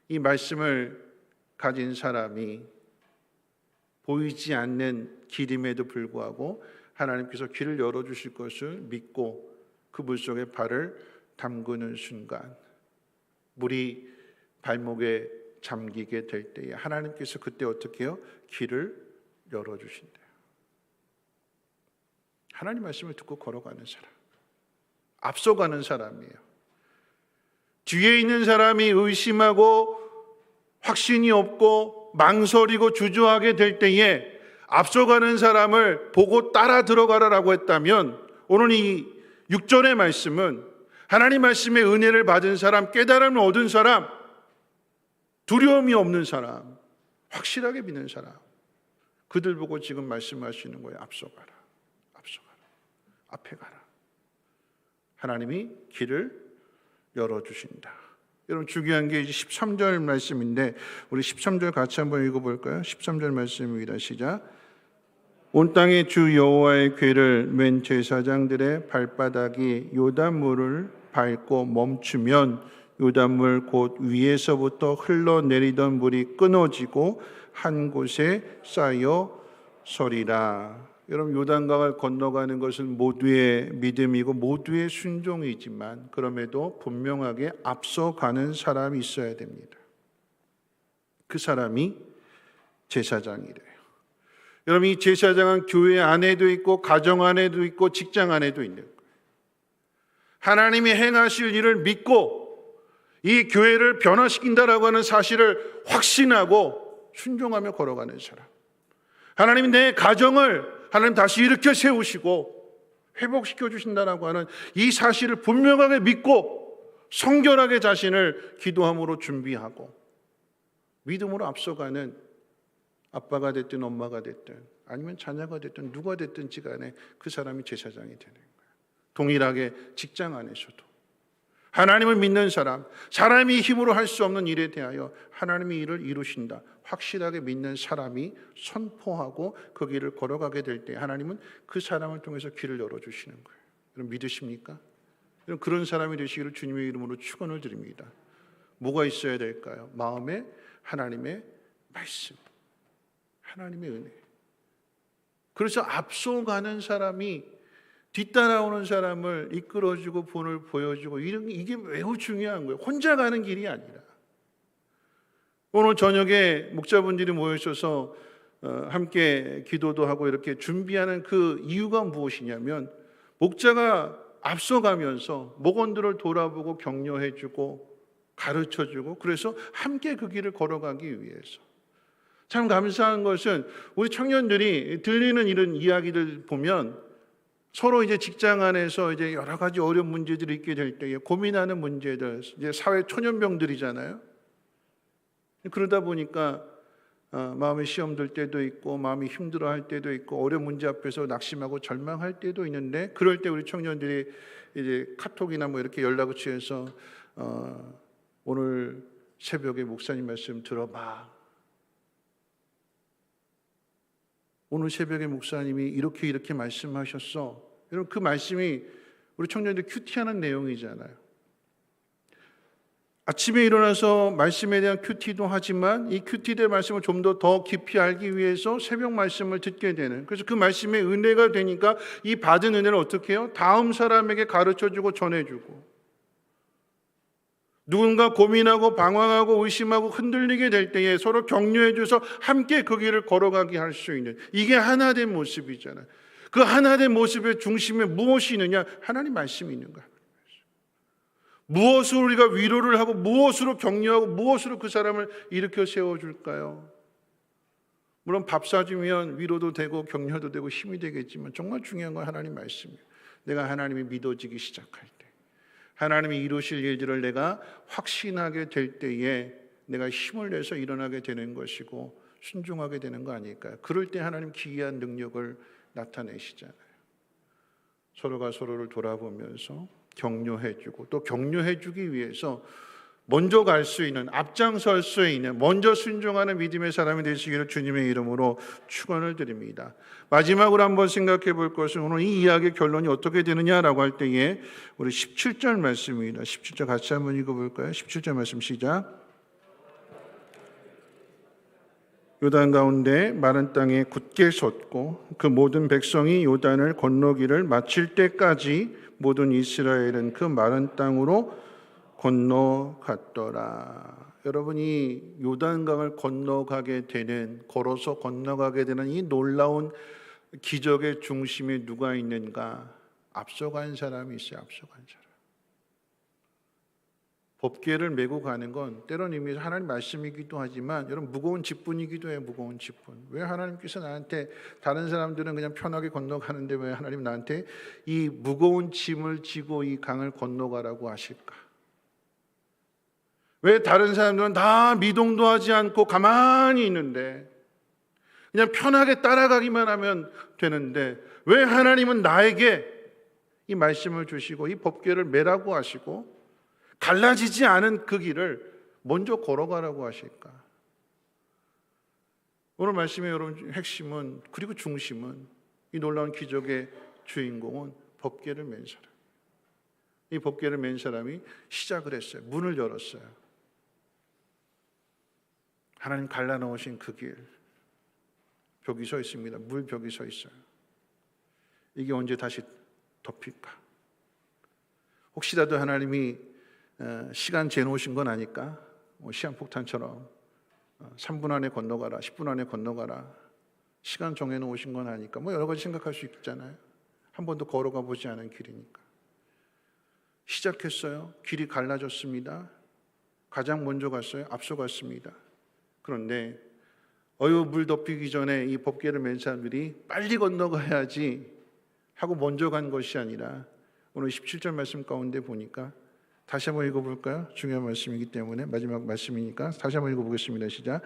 이 말씀을 가진 사람이 보이지 않는 길임에도 불구하고 하나님께서 길을 열어주실 것을 믿고 그 물속에 발을 담그는 순간 물이 발목에 잠기게 될 때에 하나님께서 그때 어떻게 해요? 길을 열어주신대요. 하나님 말씀을 듣고 걸어가는 사람, 앞서가는 사람이에요. 뒤에 있는 사람이 의심하고 확신이 없고 망설이고 주저하게 될 때에 앞서가는 사람을 보고 따라 들어가라라고 했다면 오늘 이 6절의 말씀은 하나님 말씀의 은혜를 받은 사람, 깨달음을 얻은 사람, 두려움이 없는 사람, 확실하게 믿는 사람, 그들 보고 지금 말씀하시는 거예요. 앞서가라, 앞서가라, 앞에 가라. 하나님이 길을 열어주신다. 여러분 중요한 게 이제 13절 말씀인데 우리 13절 같이 한번 읽어볼까요? 13절 말씀입니다. 시작. 온 땅의 주 여호와의 궤를 맨 제사장들의 발바닥이 요단물을 밟고 멈추면 요단물 곧 위에서부터 흘러내리던 물이 끊어지고 한 곳에 쌓여 서리라. 여러분 요단강을 건너가는 것은 모두의 믿음이고 모두의 순종이지만 그럼에도 분명하게 앞서가는 사람이 있어야 됩니다. 그 사람이 제사장이래요. 여러분 이 제사장은 교회 안에도 있고 가정 안에도 있고 직장 안에도 있는 거예요. 하나님이 행하실 일을 믿고 이 교회를 변화시킨다라고 하는 사실을 확신하고 순종하며 걸어가는 사람. 하나님이 내 가정을 하나님 다시 일으켜 세우시고 회복시켜 주신다라고 하는 이 사실을 분명하게 믿고 성결하게 자신을 기도함으로 준비하고 믿음으로 앞서가는 아빠가 됐든 엄마가 됐든 아니면 자녀가 됐든 누가 됐든지 간에 그 사람이 제사장이 되는 거예요. 동일하게 직장 안에서도 하나님을 믿는 사람, 사람이 힘으로 할 수 없는 일에 대하여 하나님이 일을 이루신다 확실하게 믿는 사람이 선포하고 그 길을 걸어가게 될 때 하나님은 그 사람을 통해서 길을 열어주시는 거예요. 여러분 믿으십니까? 여러분 그런 사람이 되시기를 주님의 이름으로 축원을 드립니다. 뭐가 있어야 될까요? 마음에 하나님의 말씀, 하나님의 은혜. 그래서 앞서가는 사람이 뒤따라오는 사람을 이끌어주고 본을 보여주고 이게 매우 중요한 거예요. 혼자 가는 길이 아니라. 오늘 저녁에 목자분들이 모여있어서 함께 기도도 하고 이렇게 준비하는 그 이유가 무엇이냐면 목자가 앞서가면서 목원들을 돌아보고 격려해주고 가르쳐주고 그래서 함께 그 길을 걸어가기 위해서. 참 감사한 것은 우리 청년들이 들리는 이런 이야기들 보면 서로 이제 직장 안에서 이제 여러 가지 어려운 문제들이 있게 될 때에 고민하는 문제들, 이제 사회 초년병들이잖아요. 그러다 보니까 마음에 시험 들 때도 있고 마음이 힘들어할 때도 있고 어려운 문제 앞에서 낙심하고 절망할 때도 있는데, 그럴 때 우리 청년들이 이제 카톡이나 뭐 이렇게 연락을 취해서 오늘 새벽에 목사님 말씀 들어봐. 오늘 새벽에 목사님이 이렇게 말씀하셨어. 여러분, 그 말씀이 우리 청년들 큐티하는 내용이잖아요. 아침에 일어나서 말씀에 대한 큐티도 하지만 이 큐티된 말씀을 좀 더 깊이 알기 위해서 새벽 말씀을 듣게 되는, 그래서 그 말씀에 은혜가 되니까 이 받은 은혜를 어떻게 해요? 다음 사람에게 가르쳐주고 전해주고, 누군가 고민하고 방황하고 의심하고 흔들리게 될 때에 서로 격려해줘서 함께 그 길을 걸어가게 할 수 있는, 이게 하나된 모습이잖아요. 그 하나된 모습의 중심에 무엇이 있느냐? 하나님 말씀이 있는 거야. 무엇으로 우리가 위로를 하고 무엇으로 격려하고 무엇으로 그 사람을 일으켜 세워줄까요? 물론 밥 사주면 위로도 되고 격려도 되고 힘이 되겠지만 정말 중요한 건 하나님 말씀이에요. 내가 하나님이 믿어지기 시작할 때, 하나님이 이루실 일들을 내가 확신하게 될 때에 내가 힘을 내서 일어나게 되는 것이고 순종하게 되는 거 아닐까요? 그럴 때 하나님 기이한 능력을 나타내시잖아요. 서로가 서로를 돌아보면서 격려해주고, 또 격려해주기 위해서 먼저 갈 수 있는, 앞장설 수 있는, 먼저 순종하는 믿음의 사람이 되시기를 주님의 이름으로 축원을 드립니다. 마지막으로 한번 생각해 볼 것은 오늘 이 이야기의 결론이 어떻게 되느냐라고 할 때에 우리 17절 말씀입니다. 17절 같이 한번 읽어볼까요? 17절 말씀 시작. 요단 가운데 마른 땅에 굳게 섰고 그 모든 백성이 요단을 건너기를 마칠 때까지 모든 이스라엘은 그 마른 땅으로 건너갔더라. 여러분이 요단강을 건너가게 되는, 걸어서 건너가게 되는 이 놀라운 기적의 중심에 누가 있는가? 앞서간 사람이 있어요. 앞서간 사람. 법궤를 메고 가는 건 때론 이미 하나님 말씀이기도 하지만 여러분, 무거운 직분이기도 해요. 무거운 직분. 왜 하나님께서 나한테, 다른 사람들은 그냥 편하게 건너가는데 왜 하나님 나한테 이 무거운 짐을 지고 이 강을 건너가라고 하실까? 왜 다른 사람들은 다 미동도 하지 않고 가만히 있는데 그냥 편하게 따라가기만 하면 되는데 왜 하나님은 나에게 이 말씀을 주시고 이 법궤를 메라고 하시고 갈라지지 않은 그 길을 먼저 걸어가라고 하실까? 오늘 말씀의 여러분 핵심은, 그리고 중심은, 이 놀라운 기적의 주인공은 법궤를 맨 사람. 이 법궤를 맨 사람이 시작을 했어요. 문을 열었어요. 하나님 갈라놓으신 그 길, 벽이 서 있습니다. 물벽이 서 있어요. 이게 언제 다시 덮일까? 혹시라도 하나님이 시간 재놓으신 건 아닐까? 시한폭탄처럼 3분 안에 건너가라, 10분 안에 건너가라, 시간 정해놓으신 건 아닐까? 여러 가지 생각할 수 있잖아요. 한 번도 걸어가 보지 않은 길이니까. 시작했어요. 길이 갈라졌습니다. 가장 먼저 갔어요. 앞서갔습니다. 그런데 물 덮이기 전에 이 법궤를 맨 사람들이 빨리 건너가야지 하고 먼저 간 것이 아니라, 오늘 17절 말씀 가운데 보니까 다시 한번 읽어볼까요? 중요한 말씀이기 때문에, 마지막 말씀이니까 다시 한번 읽어보겠습니다. 시작.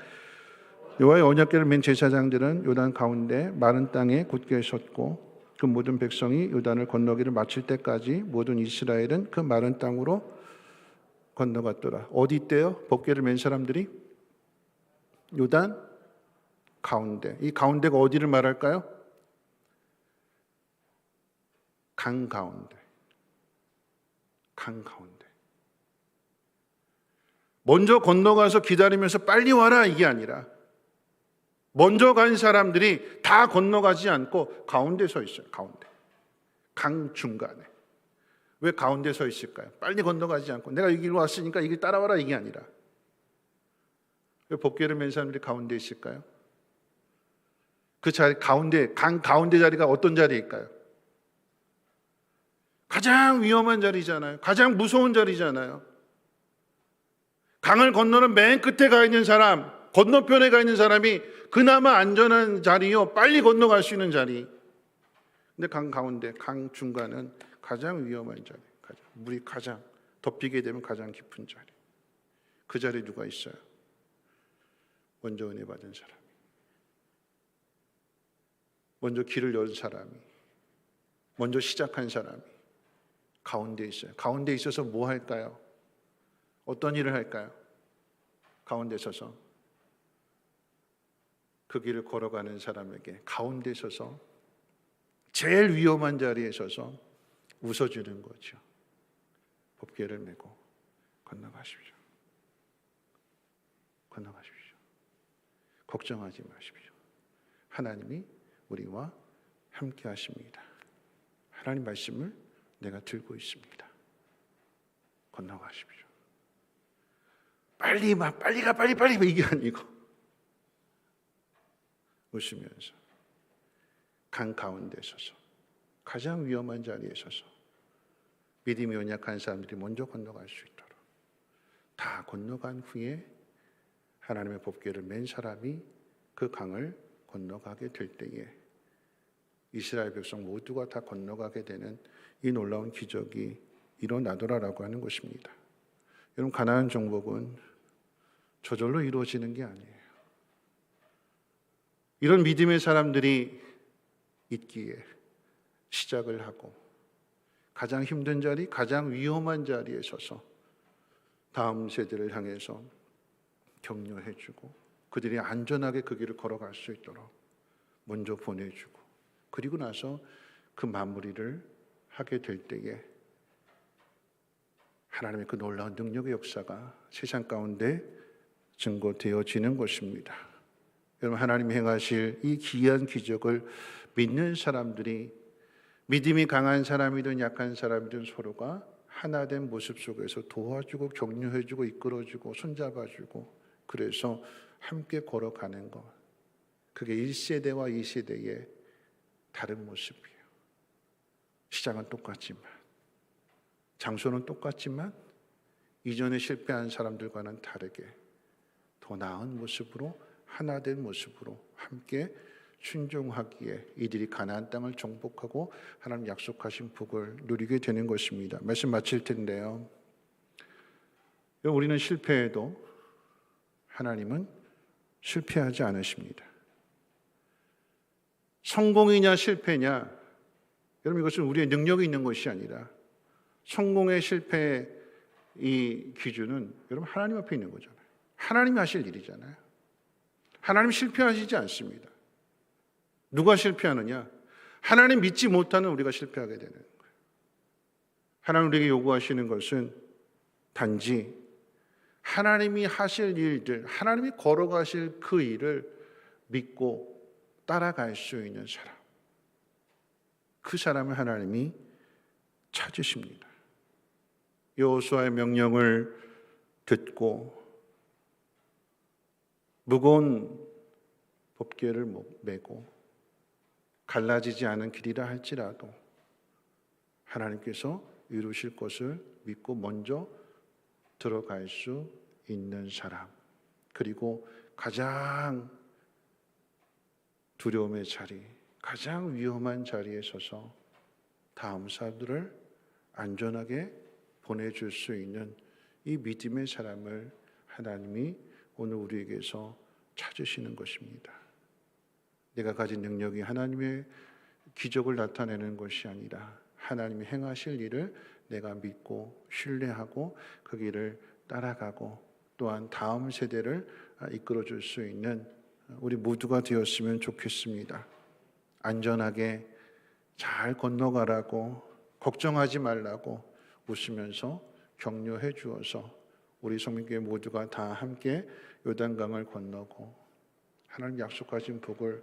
여호와의 언약궤를 맨 제사장들은 요단 가운데 마른 땅에 굳게 섰고 그 모든 백성이 요단을 건너기를 마칠 때까지 모든 이스라엘은 그 마른 땅으로 건너갔더라. 어디 있대요? 법궤를 맨 사람들이? 요단 가운데. 이 가운데가 어디를 말할까요? 강 가운데. 강 가운데. 먼저 건너가서 기다리면서 빨리 와라 이게 아니라, 먼저 간 사람들이 다 건너가지 않고 가운데 서 있어요. 가운데. 강 중간에. 왜 가운데 서 있을까요? 빨리 건너가지 않고 내가 이 길로 왔으니까 이 길 따라와라 이게 아니라, 왜 법궤를 맨 사람들이 가운데 있을까요? 그 자리 가운데, 강 가운데 자리가 어떤 자리일까요? 가장 위험한 자리잖아요. 가장 무서운 자리잖아요. 강을 건너는 맨 끝에 가 있는 사람, 건너편에 가 있는 사람이 그나마 안전한 자리요, 빨리 건너갈 수 있는 자리. 근데 강 가운데, 강 중간은 가장 위험한 자리, 물이 가장 덮이게 되면 가장 깊은 자리. 그 자리에 누가 있어요? 먼저 은혜 받은 사람이, 먼저 길을 연 사람이, 먼저 시작한 사람이 가운데 있어요. 가운데 있어서 뭐 할까요? 어떤 일을 할까요? 가운데 서서 그 길을 걸어가는 사람에게 가운데 서서 제일 위험한 자리에 서서 웃어주는 거죠. 법궤를 메고 건너가십시오. 건너가십시오. 걱정하지 마십시오. 하나님이 우리와 함께 하십니다. 하나님 말씀을 내가 들고 있습니다. 건너가십시오. 빨리 가 이게 아니고 웃으면서 강 가운데 서서 가장 위험한 자리에 서서 믿음이 연약한 사람들이 먼저 건너갈 수 있도록 다 건너간 후에 하나님의 법궤를 맨 사람이 그 강을 건너가게 될 때에 이스라엘 백성 모두가 다 건너가게 되는 이 놀라운 기적이 일어나더라라고 하는 것입니다. 여러분, 가나안 정복은 저절로 이루어지는 게 아니에요. 이런 믿음의 사람들이 있기에 시작을 하고 가장 힘든 자리, 가장 위험한 자리에 서서 다음 세대를 향해서 격려해주고 그들이 안전하게 그 길을 걸어갈 수 있도록 먼저 보내주고 그리고 나서 그 마무리를 하게 될 때에 하나님의 그 놀라운 능력의 역사가 세상 가운데 증거되어지는 것입니다. 여러분, 하나님이 행하실 이 귀한 기적을 믿는 사람들이 믿음이 강한 사람이든 약한 사람이든 서로가 하나된 모습 속에서 도와주고 격려해주고 이끌어주고 손잡아주고 그래서 함께 걸어가는 것, 그게 1세대와 2세대의 다른 모습이에요. 시장은 똑같지만, 장소는 똑같지만 이전에 실패한 사람들과는 다르게 더 나은 모습으로 하나된 모습으로 함께 순종하기에 이들이 가나안 땅을 정복하고 하나님 약속하신 복을 누리게 되는 것입니다. 말씀 마칠 텐데요. 우리는 실패해도 하나님은 실패하지 않으십니다. 성공이냐 실패냐, 여러분, 이것은 우리의 능력이 있는 것이 아니라 성공의 실패의 이 기준은 여러분 하나님 앞에 있는 거잖아요. 하나님이 하실 일이잖아요. 하나님 실패하시지 않습니다. 누가 실패하느냐? 하나님 믿지 못하는 우리가 실패하게 되는 거예요. 하나님 우리에게 요구하시는 것은 단지 하나님이 하실 일들, 하나님이 걸어가실 그 일을 믿고 따라갈 수 있는 사람, 그 사람을 하나님이 찾으십니다. 여호수아의 명령을 듣고 무거운 법궤를 메고 갈라지지 않은 길이라 할지라도 하나님께서 이루실 것을 믿고 먼저 들어갈 수 있는 사람, 그리고 가장 두려움의 자리, 가장 위험한 자리에 서서 다음 사람들을 안전하게 보내줄 수 있는 이 믿음의 사람을 하나님이 오늘 우리에게서 찾으시는 것입니다. 내가 가진 능력이 하나님의 기적을 나타내는 것이 아니라 하나님이 행하실 일을 내가 믿고 신뢰하고 그 길을 따라가고 또한 다음 세대를 이끌어줄 수 있는 우리 모두가 되었으면 좋겠습니다. 안전하게 잘 건너가라고, 걱정하지 말라고 웃으면서 격려해 주어서 우리 성민교회 모두가 다 함께 요단강을 건너고 하나님 약속하신 복을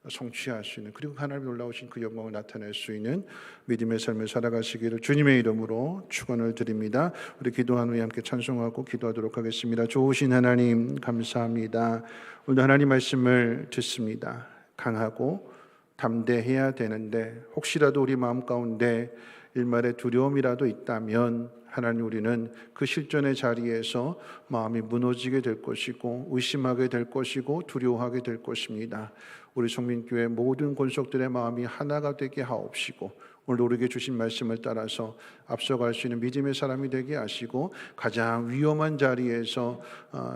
성취할 수 있는, 그리고 하나님이 올라오신 그 영광을 나타낼 수 있는 믿음의 삶을 살아가시기를 주님의 이름으로 축원을 드립니다. 우리 기도한 후에 함께 찬송하고 기도하도록 하겠습니다. 좋으신 하나님 감사합니다. 오늘 하나님 말씀을 듣습니다. 강하고 담대해야 되는데 혹시라도 우리 마음 가운데 일말의 두려움이라도 있다면 하나님, 우리는 그 실전의 자리에서 마음이 무너지게 될 것이고 의심하게 될 것이고 두려워하게 될 것입니다. 우리 성민교회 모든 권속들의 마음이 하나가 되게 하옵시고 오늘 우리에게 주신 말씀을 따라서 앞서갈 수 있는 믿음의 사람이 되게 하시고 가장 위험한 자리에서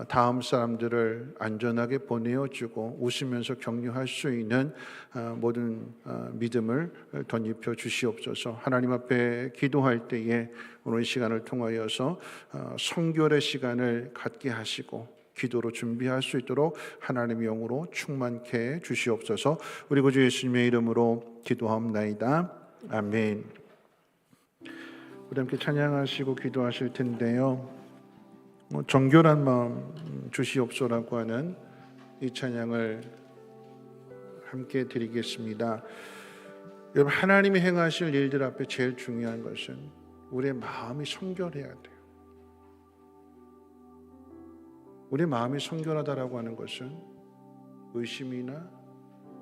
다음 사람들을 안전하게 보내어주고 웃으면서 격려할 수 있는 모든 믿음을 덧입혀 주시옵소서. 하나님 앞에 기도할 때에 오늘 이 시간을 통하여서 성결의 시간을 갖게 하시고 기도로 준비할 수 있도록 하나님의 영으로 충만케 해 주시옵소서. 우리 구주 예수님의 이름으로 기도하옵나이다. 아멘. 우리 함께 찬양하시고 기도하실 텐데요. 정결한 마음 주시옵소라고 하는 이 찬양을 함께 드리겠습니다. 여러분, 하나님이 행하실 일들 앞에 제일 중요한 것은 우리의 마음이 성결해야 돼요. 우리의 마음이 성결하다라고 하는 것은 의심이나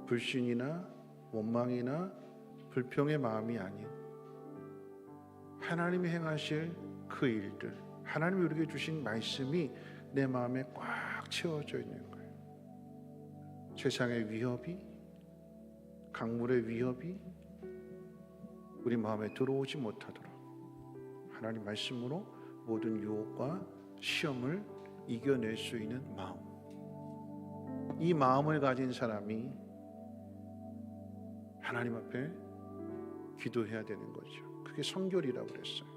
불신이나 원망이나 불평의 마음이 아닌 하나님이 행하실 그 일들, 하나님이 우리에게 주신 말씀이 내 마음에 꽉 채워져 있는 거예요. 세상의 위협이, 강물의 위협이 우리 마음에 들어오지 못하도록 하나님 말씀으로 모든 유혹과 시험을 이겨낼 수 있는 마음, 이 마음을 가진 사람이 하나님 앞에 기도해야 되는 거죠. 그게 성결이라고 그랬어요.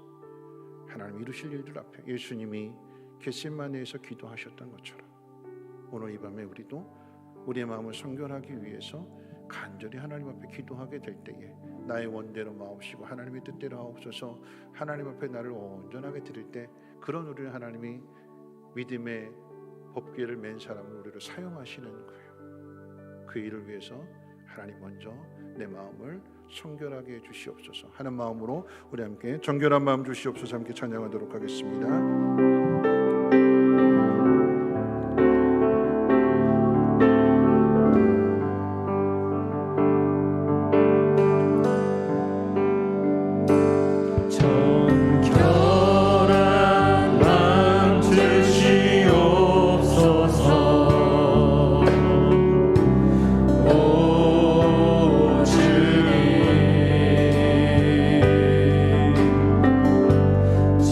하나님 이루실 일들 앞에 예수님이 겟세마네에서 기도하셨던 것처럼 오늘 이 밤에 우리도 우리의 마음을 성결하기 위해서 간절히 하나님 앞에 기도하게 될 때에 나의 원대로 마옵시고 하나님의 뜻대로 하옵소서. 하나님 앞에 나를 온전하게 드릴 때 그런 우리를 하나님이 믿음의 법궤를 맨 사람을 우리를 사용하시는 거예요. 그 일을 위해서 하나님 먼저 내 마음을 성결하게 해주시옵소서 하는 마음으로 우리 함께 정결한 마음 주시옵소서 함께 찬양하도록 하겠습니다.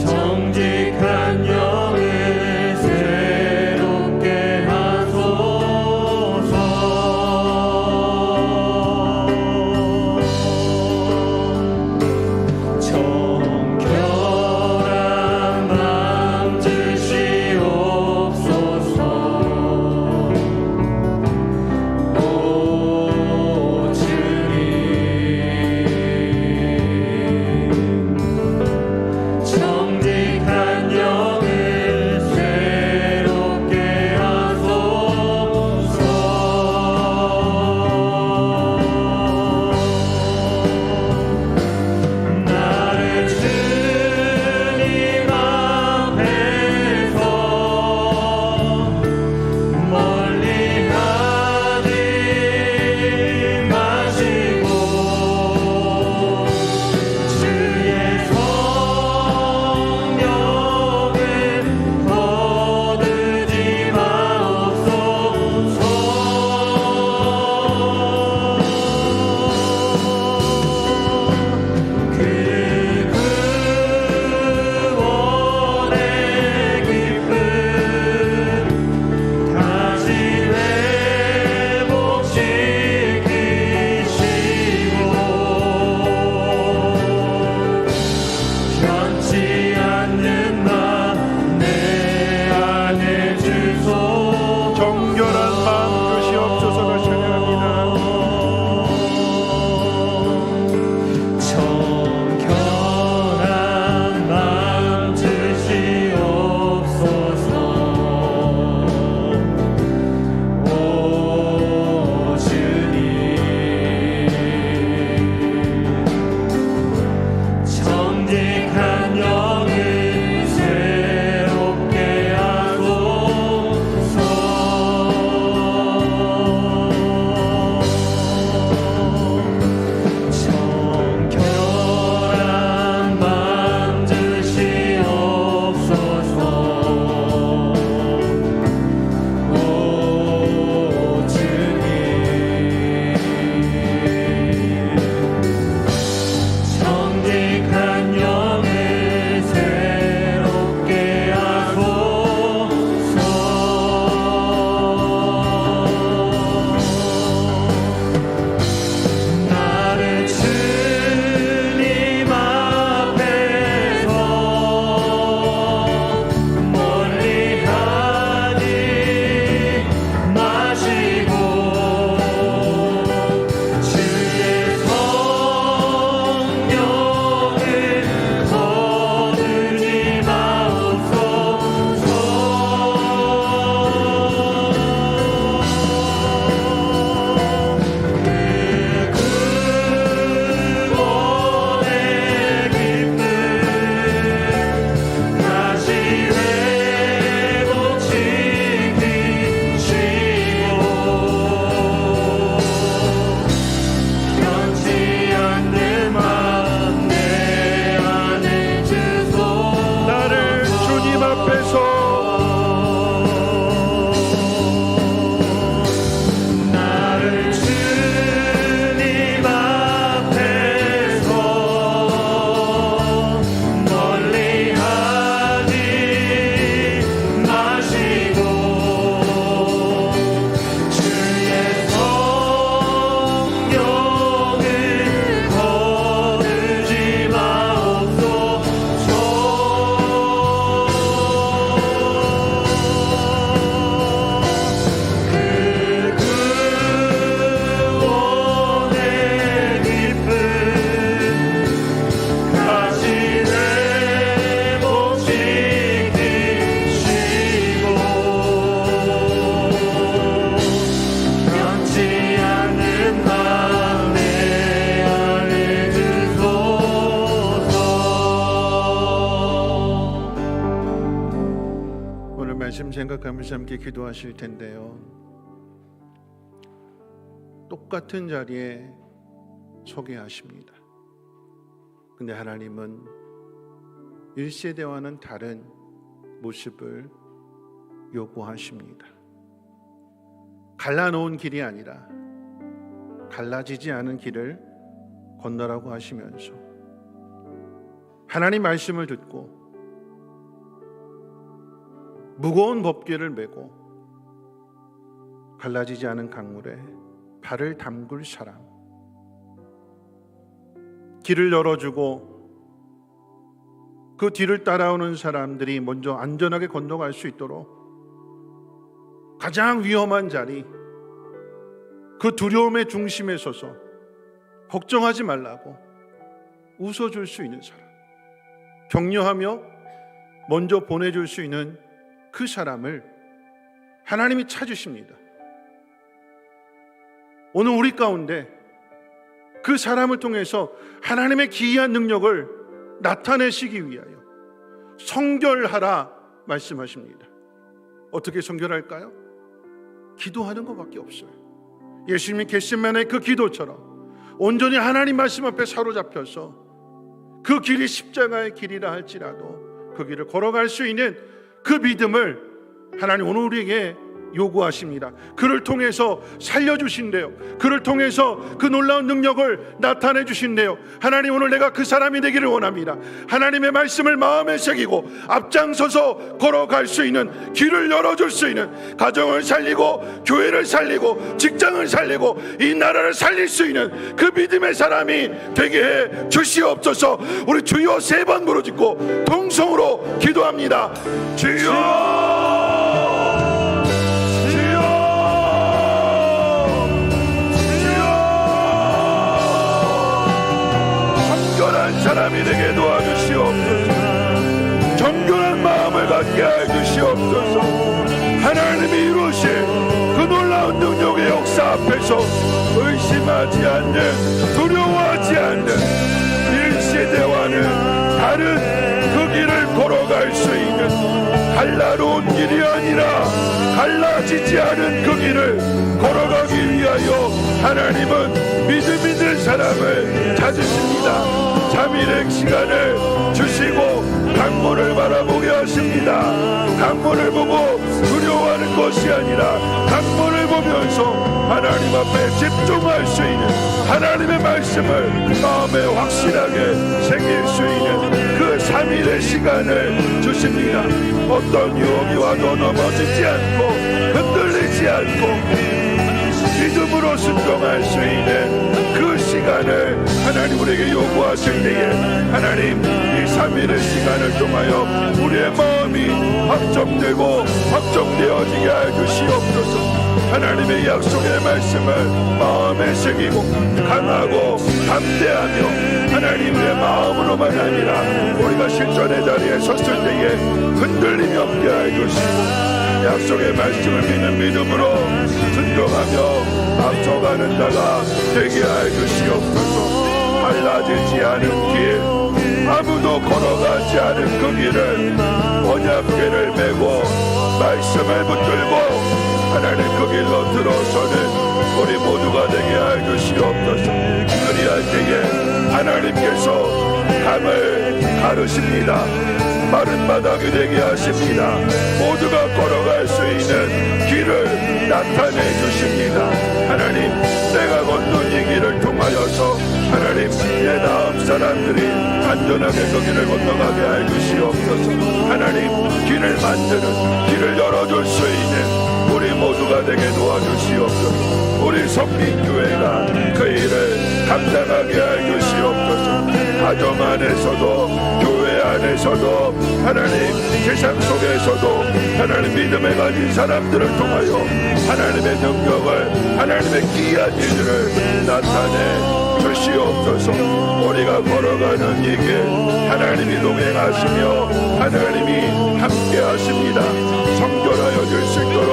정직한 영 말씀 생각하면서 함께 기도하실 텐데요. 똑같은 자리에 서게 하십니다. 근데 하나님은 1세대와는 다른 모습을 요구하십니다. 갈라놓은 길이 아니라 갈라지지 않은 길을 건너라고 하시면서 하나님 말씀을 듣고 무거운 법궤를 메고 갈라지지 않은 강물에 발을 담글 사람, 길을 열어주고 그 뒤를 따라오는 사람들이 먼저 안전하게 건너갈 수 있도록 가장 위험한 자리, 그 두려움의 중심에 서서 걱정하지 말라고 웃어줄 수 있는 사람, 격려하며 먼저 보내줄 수 있는 그 사람을 하나님이 찾으십니다. 오늘 우리 가운데 그 사람을 통해서 하나님의 기이한 능력을 나타내시기 위하여 성결하라 말씀하십니다. 어떻게 성결할까요? 기도하는 것밖에 없어요. 예수님이 겟세마네 그 기도처럼 온전히 하나님 말씀 앞에 사로잡혀서 그 길이 십자가의 길이라 할지라도 그 길을 걸어갈 수 있는 그 믿음을 하나님 오늘 우리에게 요구하십니다. 그를 통해서 살려주신대요. 그를 통해서 그 놀라운 능력을 나타내 주신대요. 하나님 오늘 내가 그 사람이 되기를 원합니다. 하나님의 말씀을 마음에 새기고 앞장서서 걸어갈 수 있는 길을 열어줄 수 있는, 가정을 살리고 교회를 살리고 직장을 살리고 이 나라를 살릴 수 있는 그 믿음의 사람이 되게 해 주시옵소서. 우리 주여 3번 부르짖고 동성으로 기도합니다. 주여, 사람이 되게 도와주시옵소서. 정결한 마음을 갖게 해주시옵소서. 하나님이 이루실 그 놀라운 능력의 역사 앞에서 의심하지 않는, 두려워하지 않는 1세대와는 다른 그 길을 걸어갈 수 있는, 갈라놓은 길이 아니라 갈라지지 않은 그 길을 걸어가기 위하여 하나님은 믿음 있는 사람을 찾으십니다. 잠일의 시간을 주시고 강물을 바라보게 하십니다. 강물을 보고 두려워하는 것이 아니라 강물을 보면서 하나님 앞에 집중할 수 있는, 하나님의 말씀을 마음에 확실하게 새길 수 있는 그 3일의 시간을 주십니다. 어떤 유혹이 와도 넘어지지 않고 흔들리지 않고 믿음으로 순종할 수 있는 그 시간을 하나님 우리에게 요구하실 때에 하나님 이 3일의 시간을 통하여 우리의 마음이 확정되고 확정되어지게 해주시옵소서. 하나님의 약속의 말씀을 마음에 새기고 강하고 담대하며 하나님의 마음으로만 아니라 우리가 실전의 자리에 섰을 때에 흔들림이 없게 해주시고 약속의 말씀을 믿는 믿음으로 순종하며 앞서가는 자가 되게 해주시옵소서. 갈라지지 않은 길, 아무도 걸어가지 않은 그 길을 언약궤를 메고 말씀을 붙들고 하나님 그 길로 들어서는 우리 모두가 되게 해주시옵소서. 그리할 때에 하나님께서 강을 가르십니다. 마른 바닥이 되게 하십니다. 모두가 걸어갈 수 있는 길을 나타내 주십니다. 하나님, 내가 걷는 이 길을 통하여서 하나님 내 다음 사람들이 안전하게 그 길을 건너가게 해주시옵소서. 하나님, 길을 만드는, 길을 열어줄 수 있는 우리 모두가 되게 도와주시옵소서. 우리 성민교회가 그 일을 감당하게 해주시옵소서. 가정 안에서도 교회 안에서도 하나님 세상 속에서도 하나님 믿음에 가진 사람들을 통하여 하나님의 능력을, 하나님의 기이한 일들을 나타내 주시옵소서. 우리가 걸어가는 이 길 하나님이 동행하시며 하나님이 함께 하십니다. 성결하여 줄 수 있도록,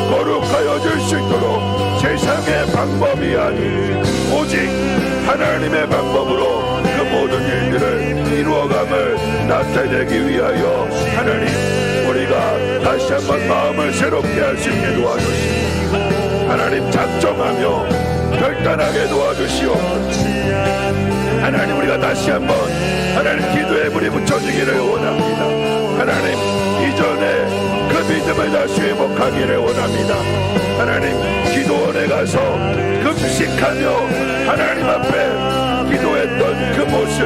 거룩하여 줄 수 있도록 세상의 방법이 아닌 오직 하나님의 방법으로 그 모든 일들을 이루어감을 나타내기 위하여 하나님 우리가 다시 한번 마음을 새롭게 할 수 있게 도와주시고 하나님 작정하며 결단하게 도와주시옵소서. 하나님 우리가 다시 한번 하나님 기도에 불이 붙여지기를 원합니다. 하나님 이전에 그 믿음을 다시 회복하기를 원합니다. 하나님 기도원에 가서 금식하며 하나님 앞에 기도했던 그 모습,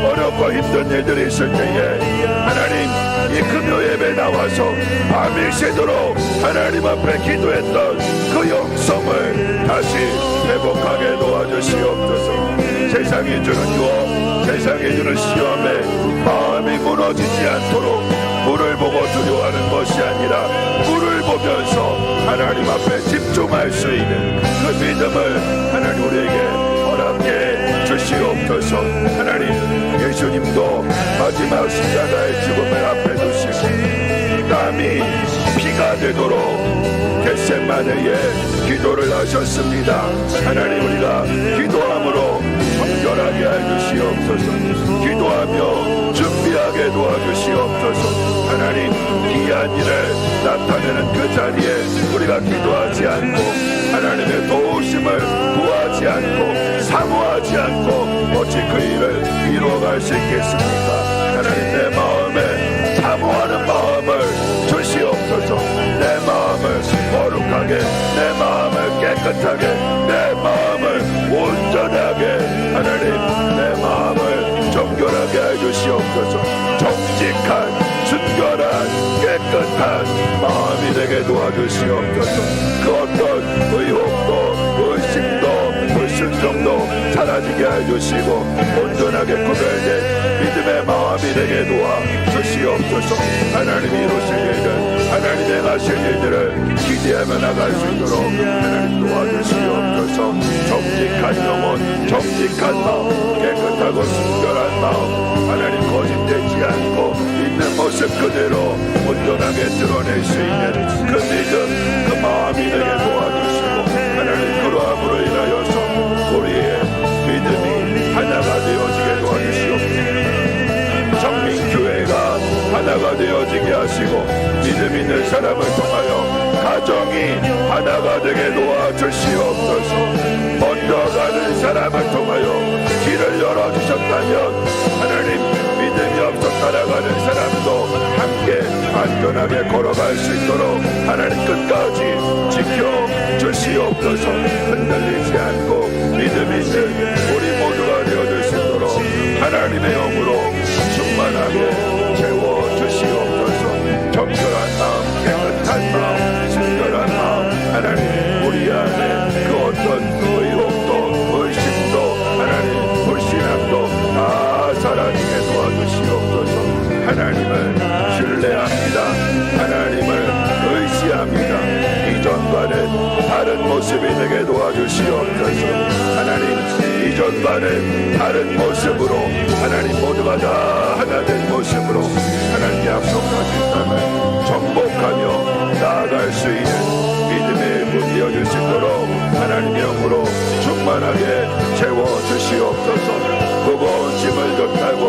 어렵고 힘든 일들이 있을 때에 하나님 이 금요 예배 나와서 밤일 새도록 하나님 앞에 기도했던 그 영성을 다시 회복하게 도와주시옵소서. 세상이 주는 유혹, 세상이 주는 시험에 마음이 무너지지 않도록 물을 보고 두려워하는 것이 아니라 물을 보면서 하나님 앞에 집중할 수 있는 그 믿음을 하나님 우리에게 허락해 주시옵소서. 하나님 예수님도 마지막 십자가의 죽음을 앞에 두시고 땀이 피가 되도록 겟세마네에 기도를 하셨습니다. 하나님 우리가 기도함으로 정결하게 해주시옵소서. 기도하며 준비하게 도와주시옵소서. 하나님 귀한 일을 나타내는 그 자리에 우리가 기도하지 않고 하나님의 도우심을 구하지 않고 사모하지 않고 어찌 그 일을 이루어갈 수 있겠습니까? 하나님 내 마음에 사모하는 마음을 주시옵소서. 내 마음을 거룩하게, 내 마음을 깨끗하게, 내 마음을 온전하게, 하나님 내 마음을 정결하게 해주시옵소서. 정직한, 순결한, 깨끗한 마음이 되게 도와주시옵소서. 그 어떤 의혹도 의심도 불순종도 사라지게 해주시고 온전하게 구별된 믿음의 마음이 되게 도와주시옵소서. 하나님이 이루실 일들, 하나님이 행하실 일들을 기대하며 나갈 수 있도록 하나님 도와주시옵소서. 정직한 영혼, 정직한 마음, 깨끗하고 순결한 마음, 하나님 거짓되지 않고 있는 모습 그대로 온전하게 드러낼 수 있는 그 믿음, 그 마음이 되게 도와주시고 하나님 그러함으로 인하여서 우리의 믿음이 하나가 되어지게 도와주시옵소서. 정민교회가 하나가 되어지게 하시고 믿음 있는 사람을 통하여 가정이 하나가 되게 도와주시옵소서. 먼저 가는 사람을 통하여 길을 열어주셨다면 하나님 믿음이 없어 따라가는 사람도 함께 안전하게 걸어갈 수 있도록 하나님 끝까지 지켜주시옵소서. 흔들리지 않고 믿음 있는 우리 모두가 되어줄 수 있도록 하나님의 영으로 충만하게 채워주시옵소서. 정결한 마음, 깨끗한 마음, 순결한 마음, 하나님 우리 안에 그 어떤 의혹도 의심도 하나님 불신함도 다 사라지게 도와주시옵소서. 하나님을 신뢰합니다. 하나님을 의지합니다. 이전과는 다른 모습이 되게 도와주시옵소서. 하나님 이전과는 다른 모습으로 하나님 모두가 다 하나 된 모습으로 하나님 약속하신 땅을 정복하며 나아갈 수 있는 믿음의 문 이어줄 수 있도록 하나님의 영으로 충만하게 채워주시옵소서. 무거운 짐을 졌다고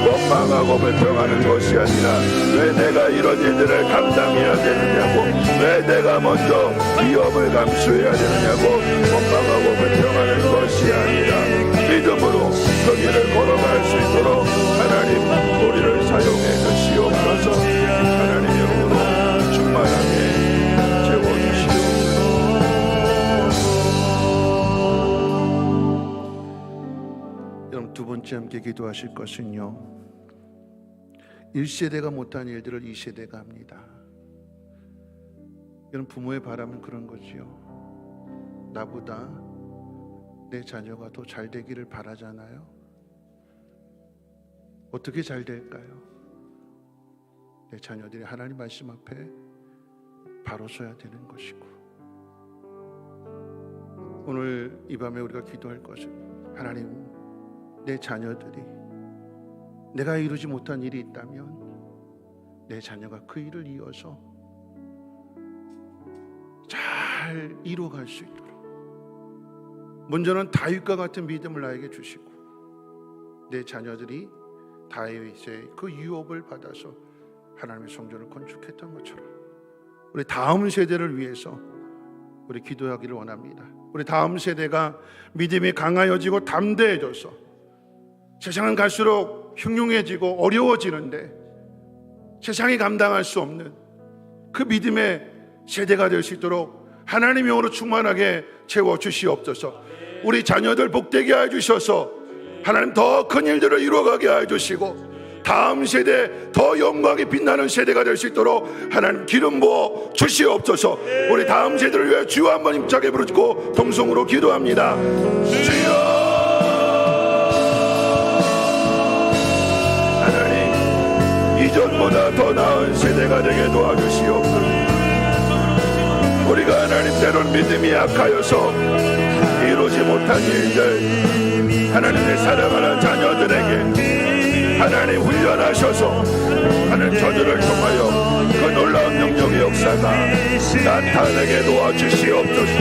원망하고 불평하는 것이 아니라 왜 내가 이런 일들을 감당해야 되느냐고, 왜 내가 먼저 위험을 감수해야 되느냐고 원망하고 불평하는 것이 아니라 믿음으로 그 길을 걸어갈 수 있도록 하나님 우리를 사용해 주시옵소서. 하나님의 영으로 충만하게 채워주시옵소서. 여러분 두 번째 함께 기도하실 것은요, 1세대가 못한 일들을 2세대가 합니다. 여러분 부모의 바람은 그런 거지요. 나보다 내 자녀가 더 잘 되기를 바라잖아요. 어떻게 잘 될까요? 내 자녀들이 하나님 말씀 앞에 바로 서야 되는 것이고, 오늘 이 밤에 우리가 기도할 것은 하나님 내 자녀들이 내가 이루지 못한 일이 있다면 내 자녀가 그 일을 이어서 잘 이루어갈 수 있도록 먼저는 다윗과 같은 믿음을 나에게 주시고 내 자녀들이 다윗의 그 유업을 받아서 하나님의 성전을 건축했던 것처럼 우리 다음 세대를 위해서 우리 기도하기를 원합니다. 우리 다음 세대가 믿음이 강하여지고 담대해져서 세상은 갈수록 흉흉해지고 어려워지는데 세상이 감당할 수 없는 그 믿음의 세대가 될 수 있도록 하나님의 영으로 충만하게 채워주시옵소서. 우리 자녀들 복되게 해주셔서 하나님 더 큰 일들을 이루어가게 해주시고 다음 세대 더 영광이 빛나는 세대가 될 수 있도록 하나님 기름 부어 주시옵소서. 우리 다음 세대를 위해 주여 한번 힘차게 부르짖고 동성으로 기도합니다. 주여 하나님 이전보다 더 나은 세대가 되게 도와주시옵소서. 우리가 하나님 때론 믿음이 약하여서 이루지 못한 일들 하나님의 사랑하는 자녀들에게 하나님 훈련하셔서 하나님 저들을 통하여 그 놀라운 능력의 역사가 나타나게 도와주시옵소서.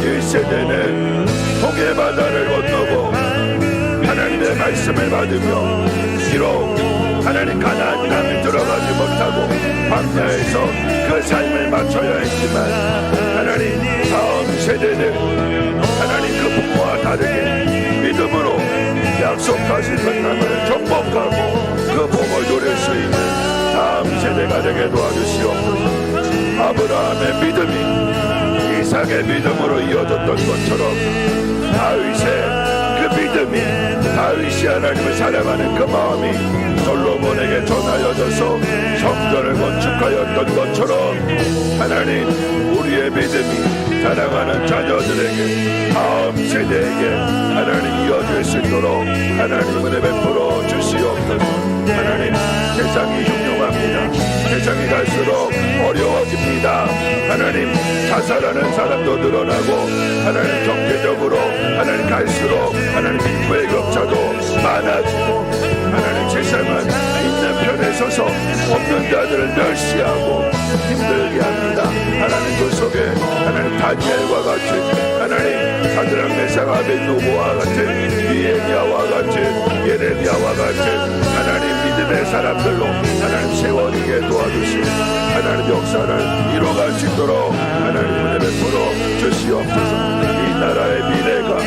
1세대는 홍해 바다를 건너고 하나님의 말씀을 받으며 비록 하나님 가나안 땅에 들어가지 못하고 광야에서 그 삶을 마쳐야 했지만 하나님 다음 세대는 하나님 그 부모와 다르게 믿음으로 약속하신 그 땅을 정복하고 그 복을 누릴 수 있는 다음 세대가 되게 도와주시옵소서. 아브라함의 믿음이 이삭의 믿음으로 이어졌던 것처럼 다윗의 그 믿음이 다윗이 하나님을 사랑하는 그 마음이 솔로몬에게 전하여져서 성전을 건축하였던 것처럼 하나님 우리의 믿음이 사랑하는 자녀들에게 다음 세대에게 하나님 이어질 수 있도록 하나님 은혜 베풀어 주시옵소서. 하나님 세상이 흉흉합니다. 세상이 갈수록 어려워집니다. 하나님 자살하는 사람도 늘어나고 하나님 경제적으로 하나님 갈수록 하나님 빈부의 격차도 많아지고 하나님 세상은 있는 편에 서서 없는 자들을 멸시하고 힘들게 합니다. 하나님 그 속에 하나님 다니엘과 같이 하나님 사드락 메삭 아벳노고와 같은 니에미야와 같이 예레미야와 같이 하나님 믿음의 사람들로 하나님 세워지게 도와주시고 하나님 역사를 이뤄갈 수 있도록 하나님 은혜 베풀어 주시옵소서. 이 나라의 미래가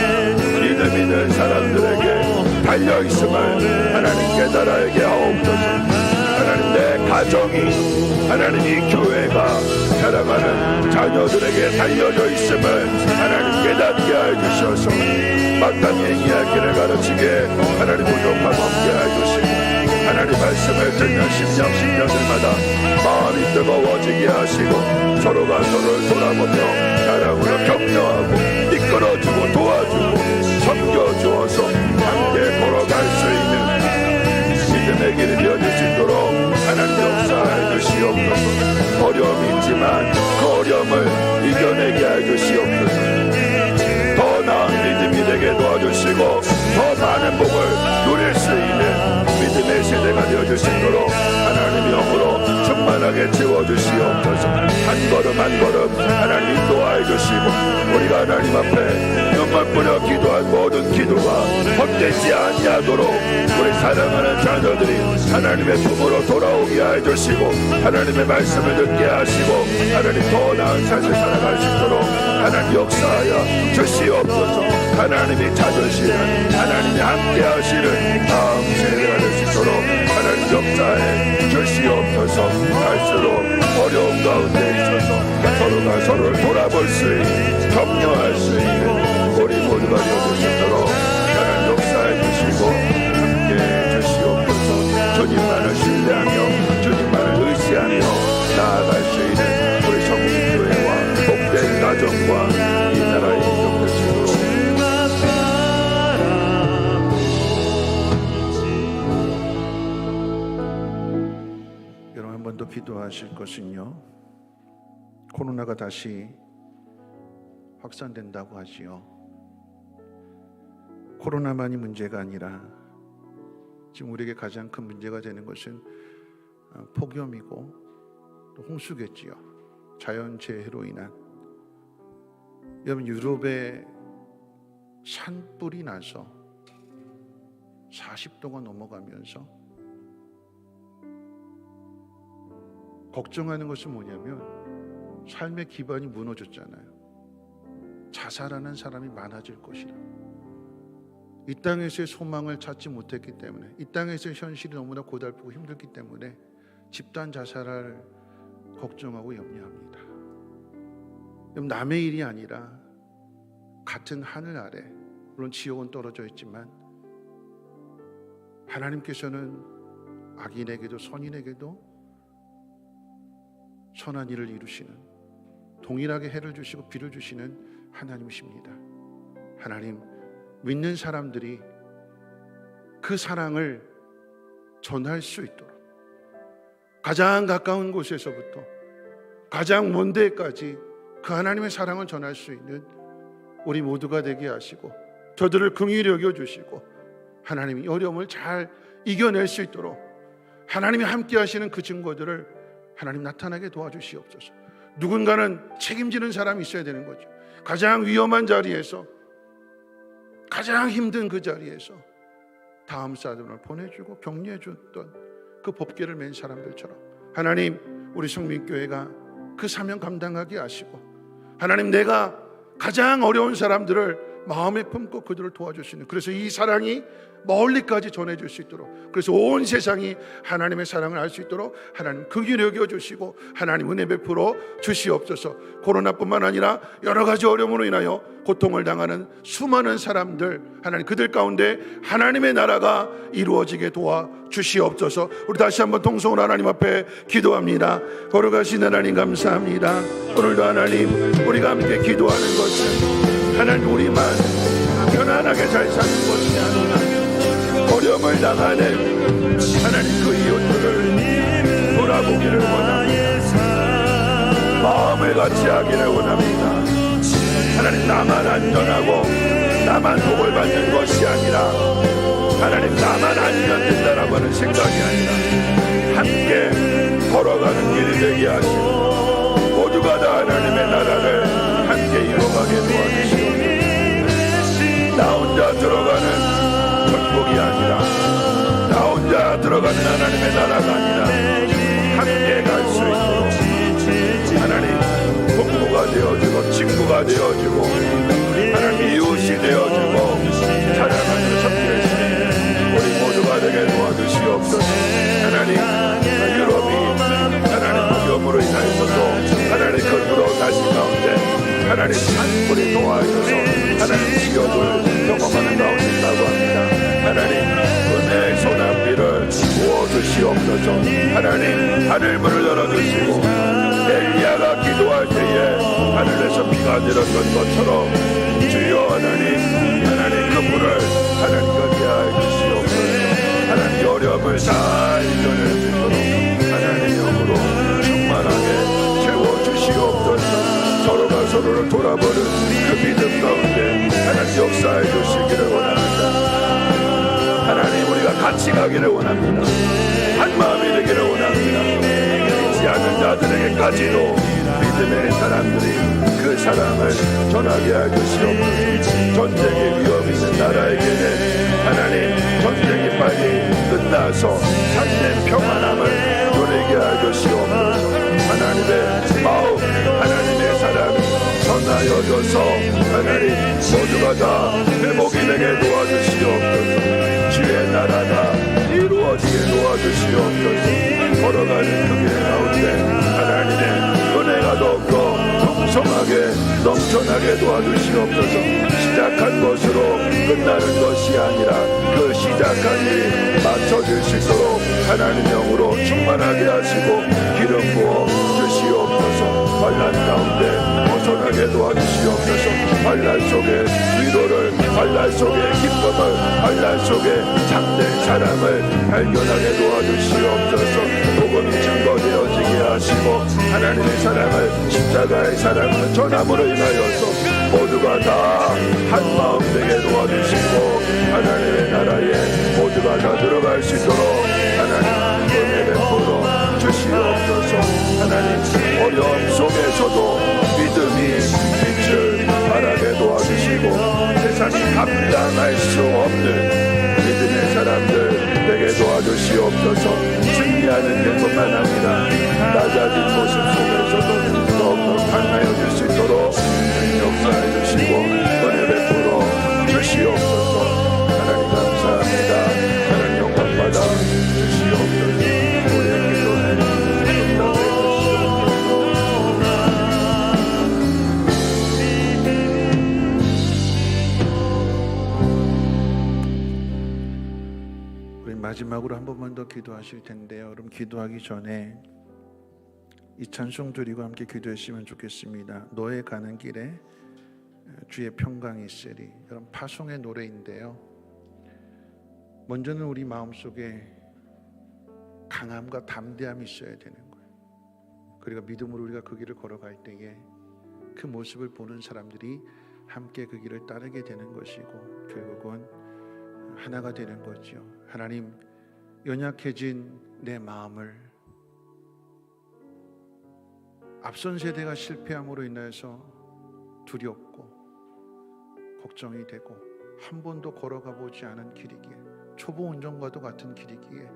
믿음 있는 사람들에게 달려있음을 하나님 깨달아야게 하옵소서. 하나님 내 가정이 하나님 이 교회가 사랑하는 자녀들에게 달려져 있음을 하나님 깨닫게 해주셔서 마땅히 행해야 할 길을 가르치게 하나님 부족함 없게 해주시고 하나님 말씀을 듣는 10년들마다 마음이 뜨거워지게 하시고 서로가 서로를 돌아보며 사랑으로 격려하고 이끌어주고 도와주고 섬겨주어서 함께 걸어갈 수 있는 믿음의 길을 이어질 수 있도록 하나님 역사해 주시옵소서. 어려움이 있지만 그 어려움을 이겨내게 해 주시옵소서. 더 나은 믿음이 되게 도와주시고 더 많은 복을 누릴 수 있는 믿음의 세대가 되어줄 수 있도록 하나님의 영으로 충만하게 채워주시옵소서. 한 걸음 한 걸음 하나님 인도하여 주시고 우리가 하나님 앞에 눈물 뿌려 기도한 모든 기도가 헛되지 아니하도록 우리 사랑하는 자녀들이 하나님의 품으로 돌아오게 해주시고 하나님의 말씀을 듣게 하시고 하나님 더 나은 삶을 살아갈 수 있도록 하나님 역사하여 주시옵소서. 하나님이 찾으시는 하나님이 함께 하시는 다음 세대가 될 수 있도록 하나님 역사해 주시옵소서. 갈수록 어려움 가운데 있어서 서로가 서로를 돌아볼 수 있는 격려할 수 있는 우리 모두가 되어줄 수 있도록 하나님 역사해 주시고 함께 주시옵소서. 주님만을 신뢰하며 주님만을 의지하며 나아갈 수 있는 우리 성립교회와 복된 가정과 이 나라의 인정 되시도록 여러분 한 번 더 기도하실 것은요, 코로나가 다시 확산된다고 하지요. 코로나만이 문제가 아니라 지금 우리에게 가장 큰 문제가 되는 것은 폭염이고 또 홍수겠지요. 자연재해로 인한. 여러분 유럽에 산불이 나서 40도가 넘어가면서 걱정하는 것은 뭐냐면 삶의 기반이 무너졌잖아요. 자살하는 사람이 많아질 것이라. 이 땅에서의 소망을 찾지 못했기 때문에, 이 땅에서의 현실이 너무나 고달프고 힘들기 때문에 집단 자살을 걱정하고 염려합니다. 남의 일이 아니라 같은 하늘 아래, 물론 지옥은 떨어져 있지만 하나님께서는 악인에게도 선인에게도 선한 일을 이루시는, 동일하게 해를 주시고 비를 주시는 하나님이십니다. 하나님, 믿는 사람들이 그 사랑을 전할 수 있도록 가장 가까운 곳에서부터 가장 먼 데까지 그 하나님의 사랑을 전할 수 있는 우리 모두가 되게 하시고, 저들을 긍휼히 여겨주시고 하나님이 어려움을 잘 이겨낼 수 있도록 하나님이 함께 하시는 그 증거들을 하나님 나타나게 도와주시옵소서. 누군가는 책임지는 사람이 있어야 되는 거죠. 가장 위험한 자리에서, 가장 힘든 그 자리에서 다음 사람을 보내주고 격려해 줬던 그 법궤를 맨 사람들처럼 하나님, 우리 성민교회가 그 사명 감당하게 하시고, 하나님, 내가 가장 어려운 사람들을 마음에 품고 그들을 도와주시는, 그래서 이 사랑이 멀리까지 전해질 수 있도록, 그래서 온 세상이 하나님의 사랑을 알 수 있도록 하나님 긍휼히 여겨주시고 하나님 은혜 베풀어 주시옵소서. 코로나뿐만 아니라 여러 가지 어려움으로 인하여 고통을 당하는 수많은 사람들, 하나님 그들 가운데 하나님의 나라가 이루어지게 도와 주시옵소서. 우리 다시 한번 통성으로 하나님 앞에 기도합니다. 거룩하신 하나님, 감사합니다. 오늘도 하나님, 우리가 함께 기도하는 것은 하나님 우리만 편안하게 잘 사는 것이 아니라 어려움을 당하는 하나님 그 이웃들을 돌아보기를 원합니다. 마음을 같이 하기를 원합니다. 하나님, 나만 안전하고 나만 복을 받는 것이 아니라, 하나님 나만 안전된다라고 하는 생각이 아니라 함께 걸어가는 길이 되게 하시고, 모두가 다 하나님의 나라를 함께 이뤄가게 도와주시고, 나 혼자 들어가는 천국이 아니라, 나 혼자 들어가는 하나님의 나라가 아니라 함께 갈 수 있도록 하나님 부모가 되어주고 친구가 되어주고 하나님 이웃이 되어주고 사랑하는 성교의 우리 모두가 되게 도와주시옵소서. 하나님, 유럽이 하나님 무덤으로 인하여서도 하나님 거꾸로 다시 가운데 하나님 산불이 도와주셔서 하나님 지역을 경험하는 가운데 있다고 합니다. 하나님, 은혜의 소낙비를 부어주시옵소서. 하나님, 하늘문을 열어주시고 엘리야가 기도할 때에 하늘에서 비가 내렸던 것처럼 주여 하나님 그 불을 하나님 거기에 해주시옵소서. 하나님 어려움을 다 이겨낼 수 있도록 하나님의 영으로 충만하게 채워주시옵소서. 서로가 서로를 돌아보는 그 믿음 가운데 하나님 역사해 주시기를 원합니다. 하나님, 우리가 같이 가기를 원합니다. 한 마음이 되기를 원합니다. 믿지 않는 자들에게까지도 믿음의 사람들이 그 사랑을 전하게 해주시옵소서. 전쟁의 위험 있는 나라에게는 하나님 전쟁이 빨리 끝나서 참된 평안함을 누리게 해주시옵소서. 하나님의 마음, 하나님의 사랑을 전하여줘서 하나님 모두가 다 회복이 되게 도와주시옵소서. 주의 나라가 이루어지게 도와주시옵소서. 걸어가는 그 길 가운데 하나님의 은혜가 더욱더 풍성하게 넘쳐나게 도와주시옵소서. 시작한 것으로 끝나는 것이 아니라 그 시작한 일 맞춰질 수 있도록 하나님 영으로 충만하게 하시고 기름 부어 주시옵소서. 환난 가운데 벗어나게 도와주시옵소서. 환난 속에 위로를, 환난 속에 기쁨을, 환난 속에 참된 사랑을 발견하게 도와주시옵소서. 복음이 증거되어지게 하시고 하나님의 사랑을, 십자가의 사랑을 전함으로 인하여서 모두가 다 한 마음 되게 도와주시고 하나님의 나라에 모두가 다 들어갈 수 있도록 하나님 은혜 베풀어 주시옵소서. 하나님, 어려움 속에서도 믿음이 빛을 발하게 도와주시고 세상이 감당할 수 없는 믿음의 사람들 되게 도와주시옵소서. 승리하는 일뿐만 아니라 낮아지는 우리 마지막으로 한 번만 더 기도하실 텐데요. 여러분 기도하기 전에 이 찬송 드리고 함께 기도했으면 좋겠습니다. 너의 가는 길에 주의 평강이 있으리. 여러분 파송의 노래인데요. 먼저는 우리 마음속에 강함과 담대함이 있어야 되는 거예요. 그리고 믿음으로 우리가 그 길을 걸어갈 때에 그 모습을 보는 사람들이 함께 그 길을 따르게 되는 것이고 결국은 하나가 되는 거죠. 하나님, 연약해진 내 마음을 앞선 세대가 실패함으로 인해서 두렵고 걱정이 되고 한 번도 걸어가 보지 않은 길이기에 초보 운전과도 같은 길이기에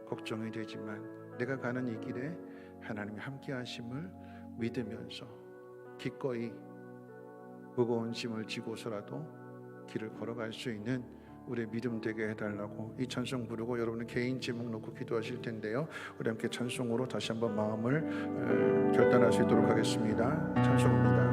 걱정이 되지만 내가 가는 이 길에 하나님이 함께 하심을 믿으면서 기꺼이 무거운 짐을 지고서라도 길을 걸어갈 수 있는 우리의 믿음 되게 해달라고 이 찬송 부르고 여러분은 개인 제목 놓고 기도하실 텐데요. 우리 함께 찬송으로 다시 한번 마음을 결단할 수 있도록 하겠습니다. 찬송입니다.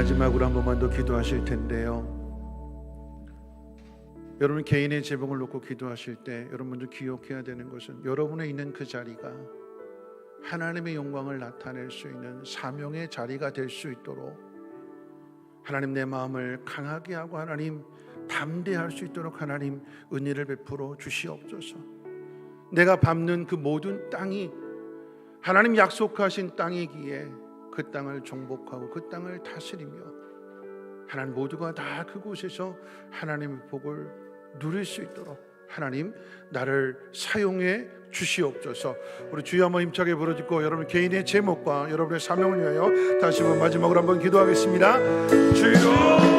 마지막으로 한 번만 더 기도하실 텐데요. 여러분 개인의 제목을 놓고 기도하실 때 여러분도 기억해야 되는 것은 여러분의 있는 그 자리가 하나님의 영광을 나타낼 수 있는 사명의 자리가 될 수 있도록 하나님 내 마음을 강하게 하고 하나님 담대할 수 있도록 하나님 은혜를 베풀어 주시옵소서. 내가 밟는 그 모든 땅이 하나님 약속하신 땅이기에 그 땅을 정복하고 그 땅을 다스리며 하나님 모두가 다 그곳에서 하나님의 복을 누릴 수 있도록 하나님 나를 사용해 주시옵소서. 우리 주여 한번 힘차게 부르짖고 여러분 개인의 제목과 여러분의 사명을 위하여 다시 한번 마지막으로 한번 기도하겠습니다. 주여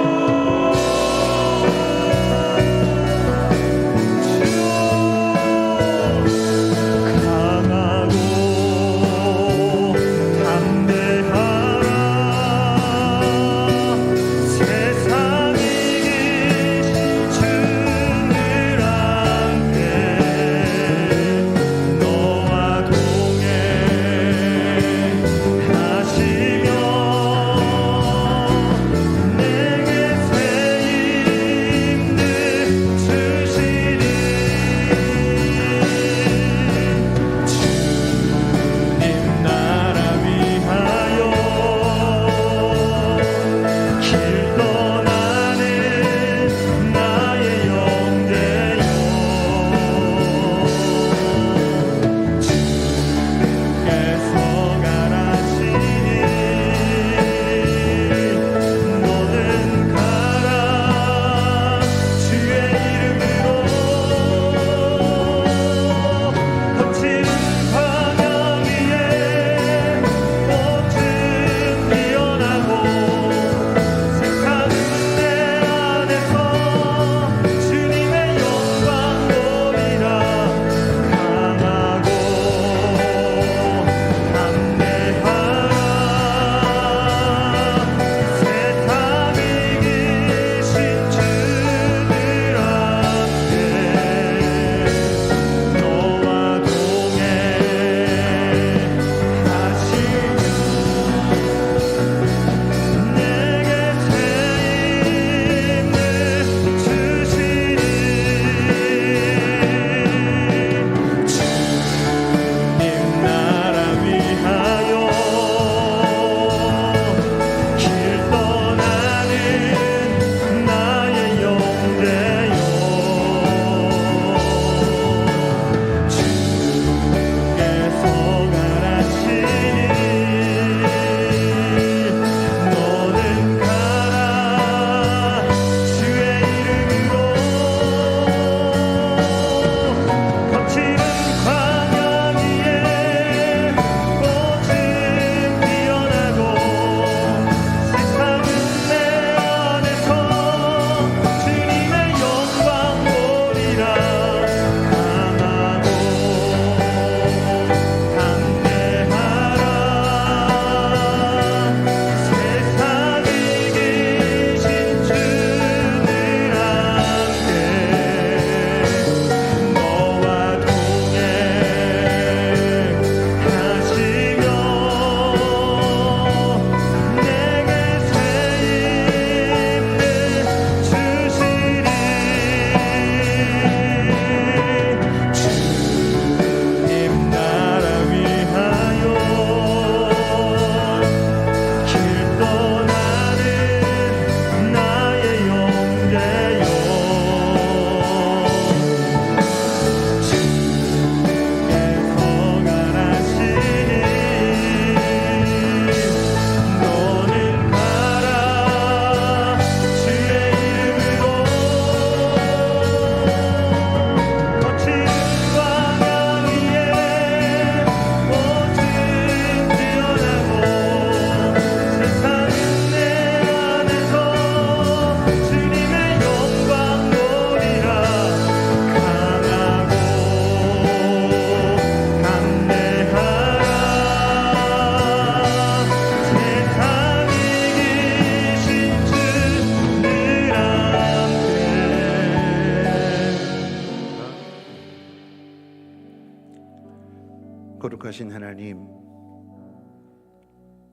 거룩하신 하나님,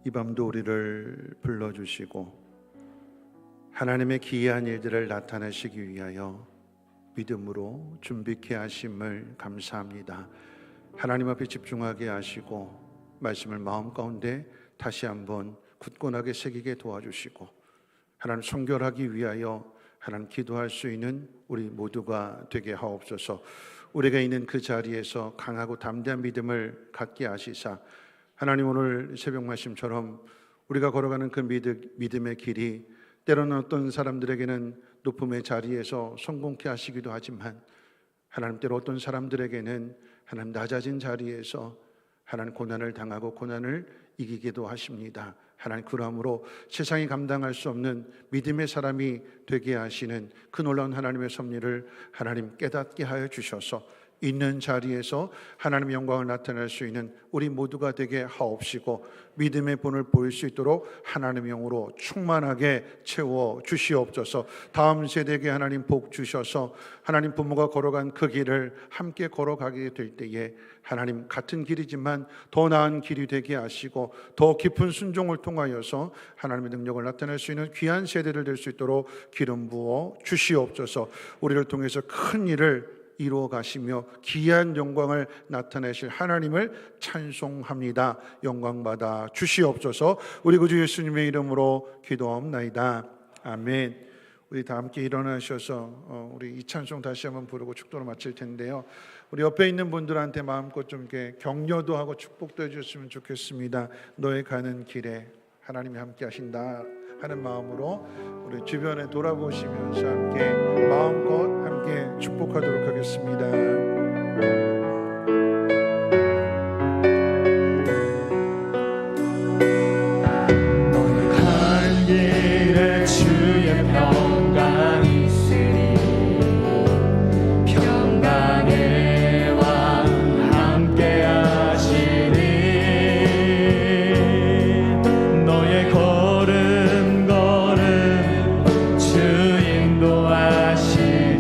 이 밤도 우리를 불러주시고 하나님의 기이한 일들을 나타내시기 위하여 믿음으로 준비케 하심을 감사합니다. 하나님 앞에 집중하게 하시고 말씀을 마음 가운데 다시 한번 굳건하게 새기게 도와주시고 하나님 성결하기 위하여 하나님 기도할 수 있는 우리 모두가 되게 하옵소서. 우리가 있는 그 자리에서 강하고 담대한 믿음을 갖게 하시사 하나님 오늘 새벽 말씀처럼 우리가 걸어가는 그 믿음의 길이 때로는 어떤 사람들에게는 높음의 자리에서 성공케 하시기도 하지만 하나님 때로 어떤 사람들에게는 하나님 낮아진 자리에서 하나님 고난을 당하고 고난을 이기기도 하십니다. 하나님 그러므로 세상이 감당할 수 없는 믿음의 사람이 되게 하시는 그 놀라운 하나님의 섭리를 하나님 깨닫게 하여 주셔서 있는 자리에서 하나님의 영광을 나타낼 수 있는 우리 모두가 되게 하옵시고 믿음의 본을 보일 수 있도록 하나님의 영으로 충만하게 채워 주시옵소서. 다음 세대에게 하나님 복 주셔서 하나님 부모가 걸어간 그 길을 함께 걸어가게 될 때에 하나님 같은 길이지만 더 나은 길이 되게 하시고 더 깊은 순종을 통하여서 하나님의 능력을 나타낼 수 있는 귀한 세대를 될 수 있도록 기름 부어 주시옵소서. 우리를 통해서 큰 일을 이루어 가시며 귀한 영광을 나타내실 하나님을 찬송합니다. 영광 받아 주시옵소서. 우리 구주 예수님의 이름으로 기도하옵나이다. 아멘. 우리 다 함께 일어나셔서 우리 이 찬송 다시 한번 부르고 축도를 마칠 텐데요. 우리 옆에 있는 분들한테 마음껏 좀 이렇게 격려도 하고 축복도 해주셨으면 좋겠습니다. 너의 가는 길에 하나님이 함께 하신다 하는 마음으로 우리 주변에 돌아보시면서 함께 마음껏 함께 축복하도록 하겠습니다. 너의 가는 길에 주의 평강 있으리 평강의 왕 함께 하시리 너의 걸음 주 인도하시리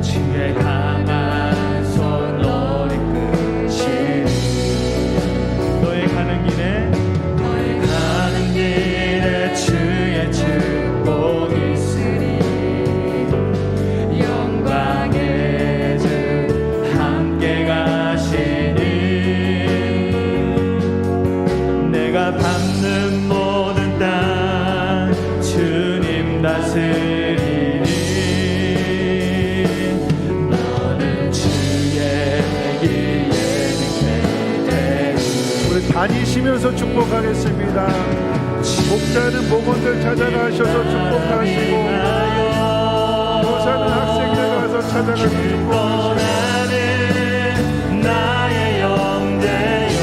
주의 강한 손 너를 이끄시리 너의 가는 길에 주의 축복 있으리 영광의 주 함께 가시리 내가 밟는 모든 땅 주님 다스리니 너는 주의 길에 지키게 되리 우리 다니시면서 축복하겠습니다. 목자는 목원들 찾아가셔서 축복하시고 교사는 학생들 가서 찾아가서 축복하시고 나의 영대여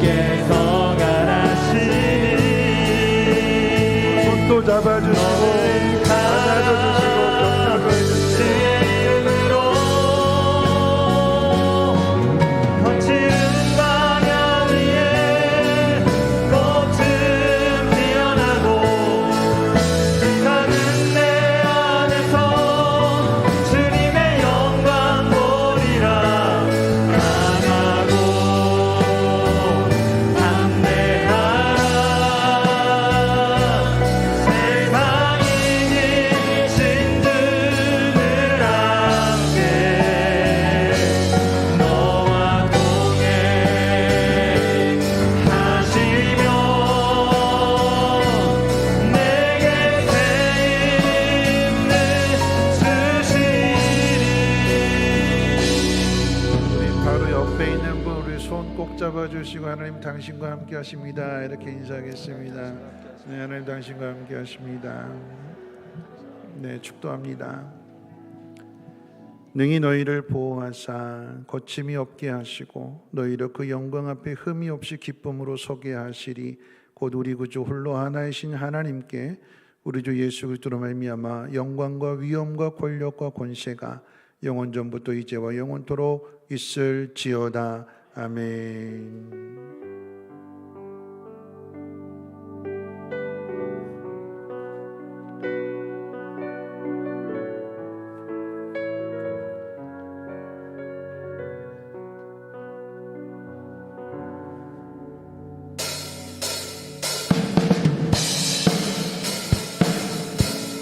주께서 가라시니 손도 잡아주시고 안아줘주시고 격려도 해주시고 잡아주시고 하나님 당신과 함께 하십니다. 이렇게 인사하겠습니다. 네, 하나님 당신과 함께 하십니다. 네, 축도합니다. 능히 너희를 보호하사 거침이 없게 하시고 너희를 그 영광 앞에 흠이 없이 기쁨으로 서게 하시리. 곧 우리 구주 홀로 하나이신 하나님께 우리 주 예수 그리스도로 말미암아 영광과 위엄과 권력과 권세가 영원 전부터 이제와 영원토록 있을지어다. 아멘.